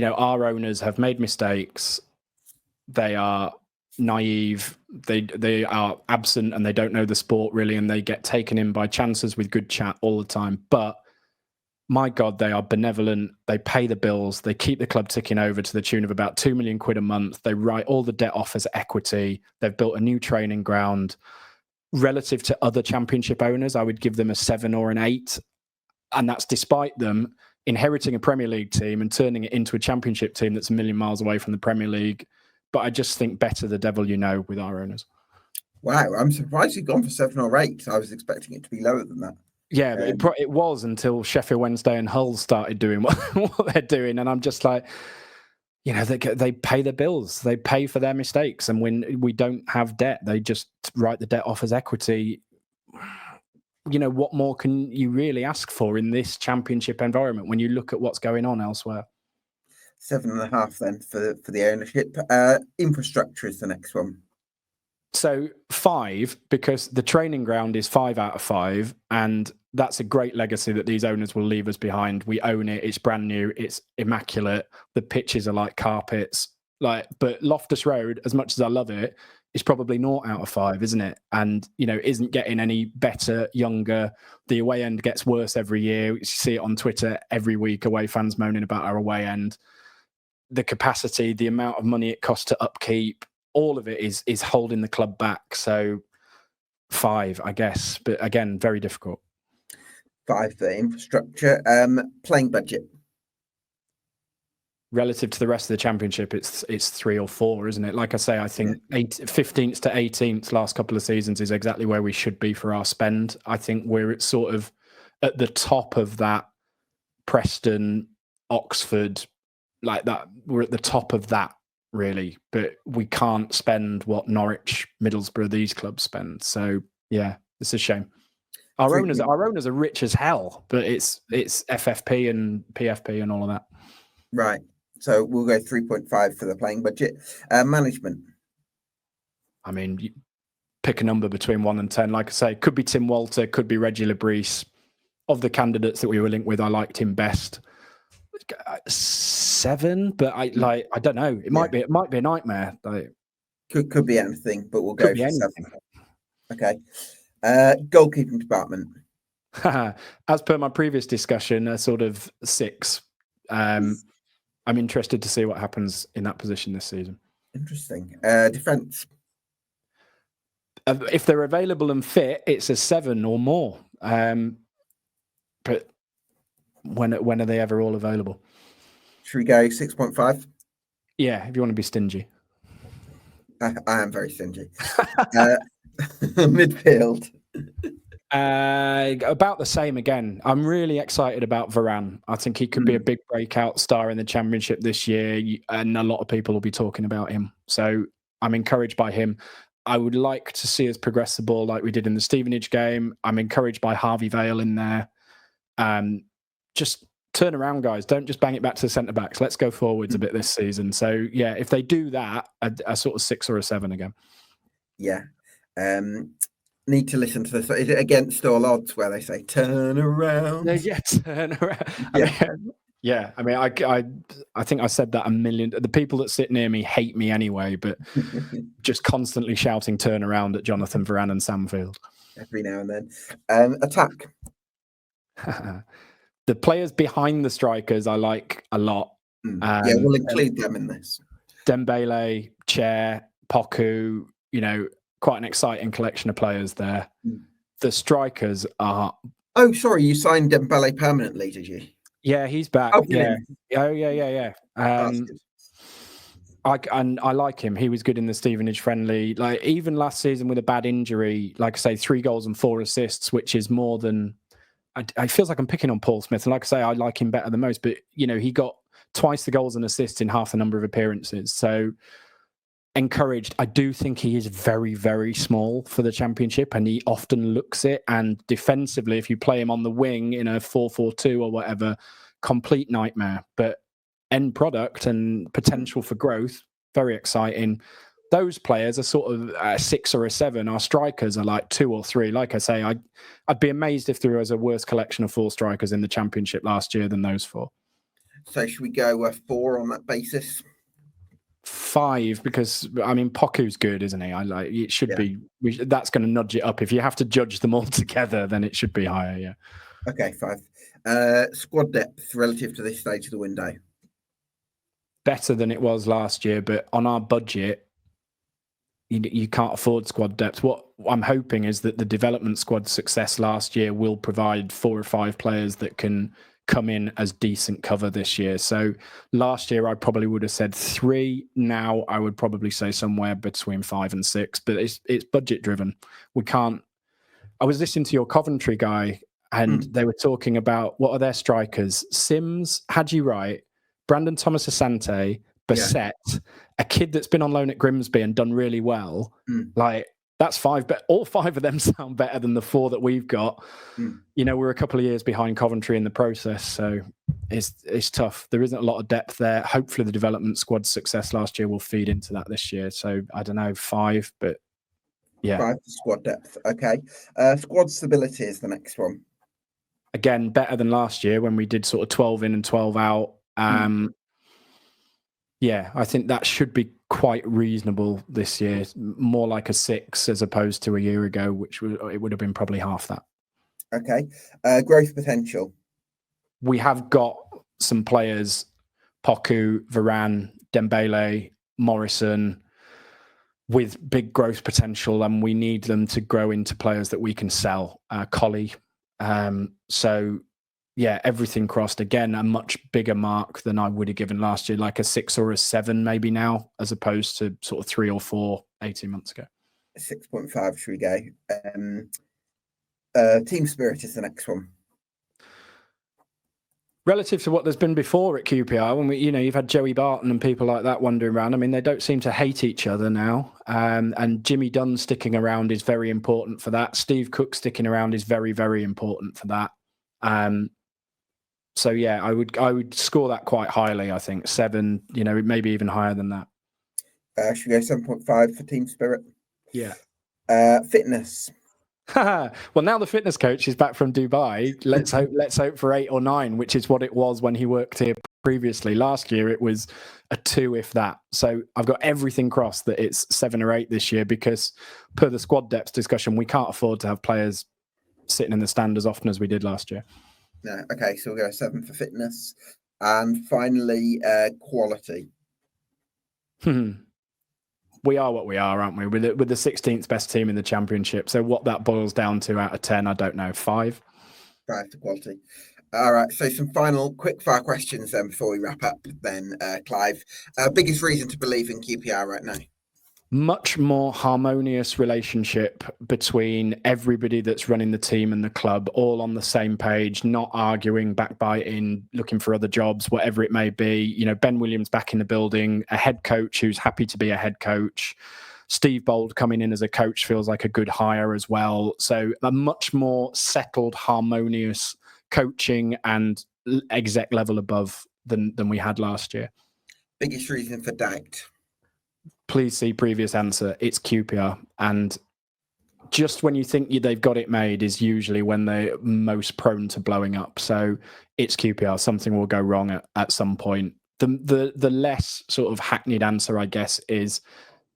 S2: our owners have made mistakes. They are naive, they are absent, and they don't know the sport really, and they get taken in by chances with good chat all the time. But my God, they are benevolent. They pay the bills. They keep the club ticking over to the tune of about £2 million a month. They write all the debt off as equity. They've built a new training ground. Relative to other Championship owners, I would give them a 7 or an 8, and that's despite them inheriting a Premier League team and turning it into a Championship team that's a million miles away from the Premier League. But I just think better the devil you know with our owners.
S1: Wow, I'm surprised you've gone for 7 or 8. I was expecting it to be lower than that.
S2: Yeah, it was until Sheffield Wednesday and Hull started doing what they're doing. And I'm just like, they pay the bills. They pay for their mistakes. And when we don't have debt, they just write the debt off as equity. What more can you really ask for in this Championship environment when you look at what's going on elsewhere?
S1: 7.5 then for the ownership. Infrastructure is the next one.
S2: So 5, because the training ground is 5 out of 5, and that's a great legacy that these owners will leave us behind. We own it. It's brand new. It's immaculate. The pitches are like carpets. But Loftus Road, as much as I love it, is probably 0 out of 5, isn't it? And, isn't getting any better, younger. The away end gets worse every year. You see it on Twitter every week, away fans moaning about our away end. The capacity, the amount of money it costs to upkeep, all of it is holding the club back. So 5, I guess. But again, very difficult.
S1: 5 for infrastructure. Playing budget.
S2: Relative to the rest of the Championship, it's 3 or 4, isn't it? Like I say, I think 15th to 18th last couple of seasons is exactly where we should be for our spend. I think we're sort of at the top of that Preston, Oxford, like that. We're at the top of that, really. But we can't spend what Norwich, Middlesbrough, these clubs spend. So, yeah, it's a shame. Our owners are rich as hell, but it's FFP and PFP and all of that.
S1: Right. So we'll go 3.5 for the playing budget. Management.
S2: I mean, you pick a number between 1 and 10. Like I say, could be Tim Walter, could be Reggie Lebreese. Of the candidates that we were linked with, I liked him best. 7, but I don't know. It might be a nightmare.
S1: Could be anything, but we'll go for 7. Okay. Goalkeeping department.
S2: As per my previous discussion, a sort of 6. I'm interested to see what happens in that position this season.
S1: Interesting. Defence.
S2: If they're available and fit, it's a 7 or more. But when are they ever all available?
S1: Should we go 6.5?
S2: Yeah, if you want to be stingy.
S1: I am very stingy. Midfield.
S2: About the same again. I'm really excited about Varane. I think he could be a big breakout star in the Championship this year, and a lot of people will be talking about him. So I'm encouraged by him. I would like to see us progress the ball like we did in the Stevenage game. I'm encouraged by Harvey Vale in there. Just turn around, guys. Don't just bang it back to the centre-backs. Let's go forwards a bit this season. So, yeah, if they do that, a sort of 6 or a 7 again.
S1: Yeah. Need to listen to this. Is it Against All Odds where they say turn around?
S2: Yeah, turn around. I think I said that a million. The people that sit near me hate me anyway, but just constantly shouting turn around at Jonathan Varane and Sam Field.
S1: Every now and then. Attack.
S2: The players behind the strikers I like a lot.
S1: Yeah, we'll include them in this.
S2: Dembele, Chair, Poku, quite an exciting collection of players there. The strikers are...
S1: Oh, sorry, you signed Dembele permanently, did you?
S2: Yeah, he's back.
S1: Oh,
S2: yeah. I like him. He was good in the Stevenage friendly. Like, even last season with a bad injury, like I say, 3 goals and 4 assists, which is more than... I feels like I'm picking on Paul Smith. And like I say, I like him better than most. But, he got twice the goals and assists in half the number of appearances. So... encouraged. I do think he is very, very small for the Championship, and he often looks it. And defensively, if you play him on the wing in a 4-4-2 or whatever, complete nightmare. But end product and potential for growth, very exciting. Those players are sort of a 6 or a 7. Our strikers are like 2 or 3. Like I say, I'd be amazed if there was a worse collection of 4 strikers in the Championship last year than those 4.
S1: So should we go 4 on that basis?
S2: 5, because Poku's good, isn't he? It should be. That's going to nudge it up. If you have to judge them all together, then it should be higher. Yeah.
S1: Okay, 5. Squad depth relative to this stage of the window.
S2: Better than it was last year, but on our budget, you can't afford squad depth. What I'm hoping is that the development squad success last year will provide 4 or 5 players that can come in as decent cover this year. So last year I probably would have said 3. Now I would probably say somewhere between 5 and 6, but it's budget driven. We can't... I was listening to your Coventry guy and they were talking about what are their strikers. Sims, Hadji Wright, Brandon Thomas Asante, Bassett, a kid that's been on loan at Grimsby and done really well. That's 5, but all 5 of them sound better than the 4 that we've got. We're a couple of years behind Coventry in the process, so it's tough. There isn't a lot of depth there. Hopefully the development squad's success last year will feed into that this year. So I don't know, 5, but yeah.
S1: 5 for squad depth. Okay. Squad stability is the next one.
S2: Again, better than last year when we did sort of 12 in and 12 out. Yeah, I think that should be quite reasonable this year. More like a 6 as opposed to a year ago, which it would have been probably half that.
S1: Okay. Growth potential.
S2: We have got some players, Poku, Varane, Dembele, Morrison, with big growth potential, and we need them to grow into players that we can sell. Collie. So... yeah, everything crossed. Again, a much bigger mark than I would have given last year, like a 6 or a 7 maybe now, as opposed to sort of 3 or 4 18 months ago.
S1: 6.5, should we go? Team spirit is the next one.
S2: Relative to what there's been before at QPR, when you've had Joey Barton and people like that wandering around. They don't seem to hate each other now. And Jimmy Dunn sticking around is very important for that. Steve Cook sticking around is very, very important for that. So yeah, I would score that quite highly. I think 7, maybe even higher than that.
S1: Should we go 7.5 for team spirit?
S2: Yeah.
S1: Fitness.
S2: Well, now the fitness coach is back from Dubai. Let's hope for 8 or 9, which is what it was when he worked here previously. Last year it was a 2, if that. So I've got everything crossed that it's 7 or 8 this year, because per the squad depth discussion, we can't afford to have players sitting in the stand as often as we did last year.
S1: No. Okay, so we'll go 7 for fitness. And finally, quality.
S2: We are what we are, aren't we? With the 16th best team in the Championship. So what that boils down to out of 10, I don't know. 5?
S1: 5 for quality. All right, so some final quick fire questions then before we wrap up then, Clive. Biggest reason to believe in QPR right now?
S2: much more harmonious relationship between everybody that's running the team and the club, all on the same page, not arguing, backbiting, looking for other jobs, whatever it may be. You know, Ben Williams back in the building, a head coach who's happy to be a head coach. Steve Bold coming in as a coach feels like a good hire as well. So a much more settled, harmonious coaching and exec level above than we had last year.
S1: Biggest reason for doubt?
S2: Please see previous answer. It's QPR. And just when you think they've got it made is usually when they're most prone to blowing up. So it's QPR. Something will go wrong at some point. The less sort of hackneyed answer, I guess, is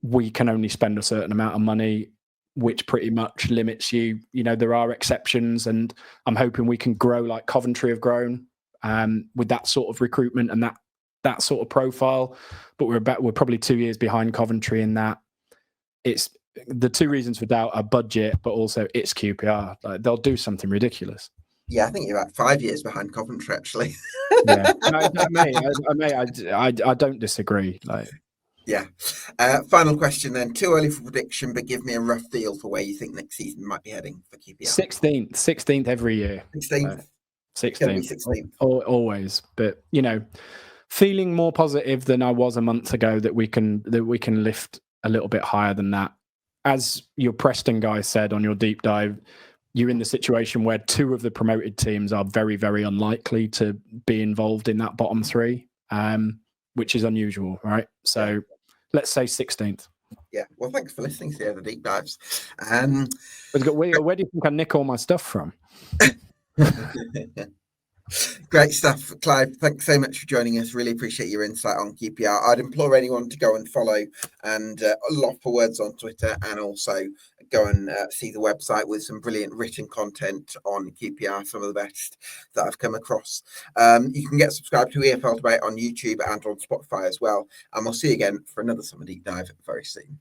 S2: we can only spend a certain amount of money, which pretty much limits you. You know, there are exceptions, and I'm hoping we can grow like Coventry have grown with that sort of recruitment and that sort of profile. But we're probably 2 years behind Coventry in that. It's the two reasons for doubt are budget, but also it's QPR. Like, they'll do something ridiculous.
S1: Yeah, I think you're about 5 years behind Coventry, actually.
S2: Yeah, I don't disagree. Like,
S1: yeah. Final question then. Too early for prediction, but give me a rough feel for where you think next season might be heading for QPR.
S2: 16th every year.
S1: 16th.
S2: 16th. Always. But you know, feeling more positive than I was a month ago that we can lift a little bit higher than that. As your Preston guy said on your deep dive, you're in the situation where two of the promoted teams are very, very unlikely to be involved in that bottom three, which is unusual, right? So let's say 16th.
S1: Yeah. Well, thanks for listening to the deep dives.
S2: Where do you think I nick all my stuff from?
S1: Great stuff, Clive. Thanks so much for joining us. Really appreciate your insight on QPR. I'd implore anyone to go and follow and LoftforWords on Twitter, and also go and see the website with some brilliant written content on QPR, some of the best that I've come across. You can get subscribed to EFL Debate on YouTube and on Spotify as well. And we'll see you again for another Summer Deep Dive very soon.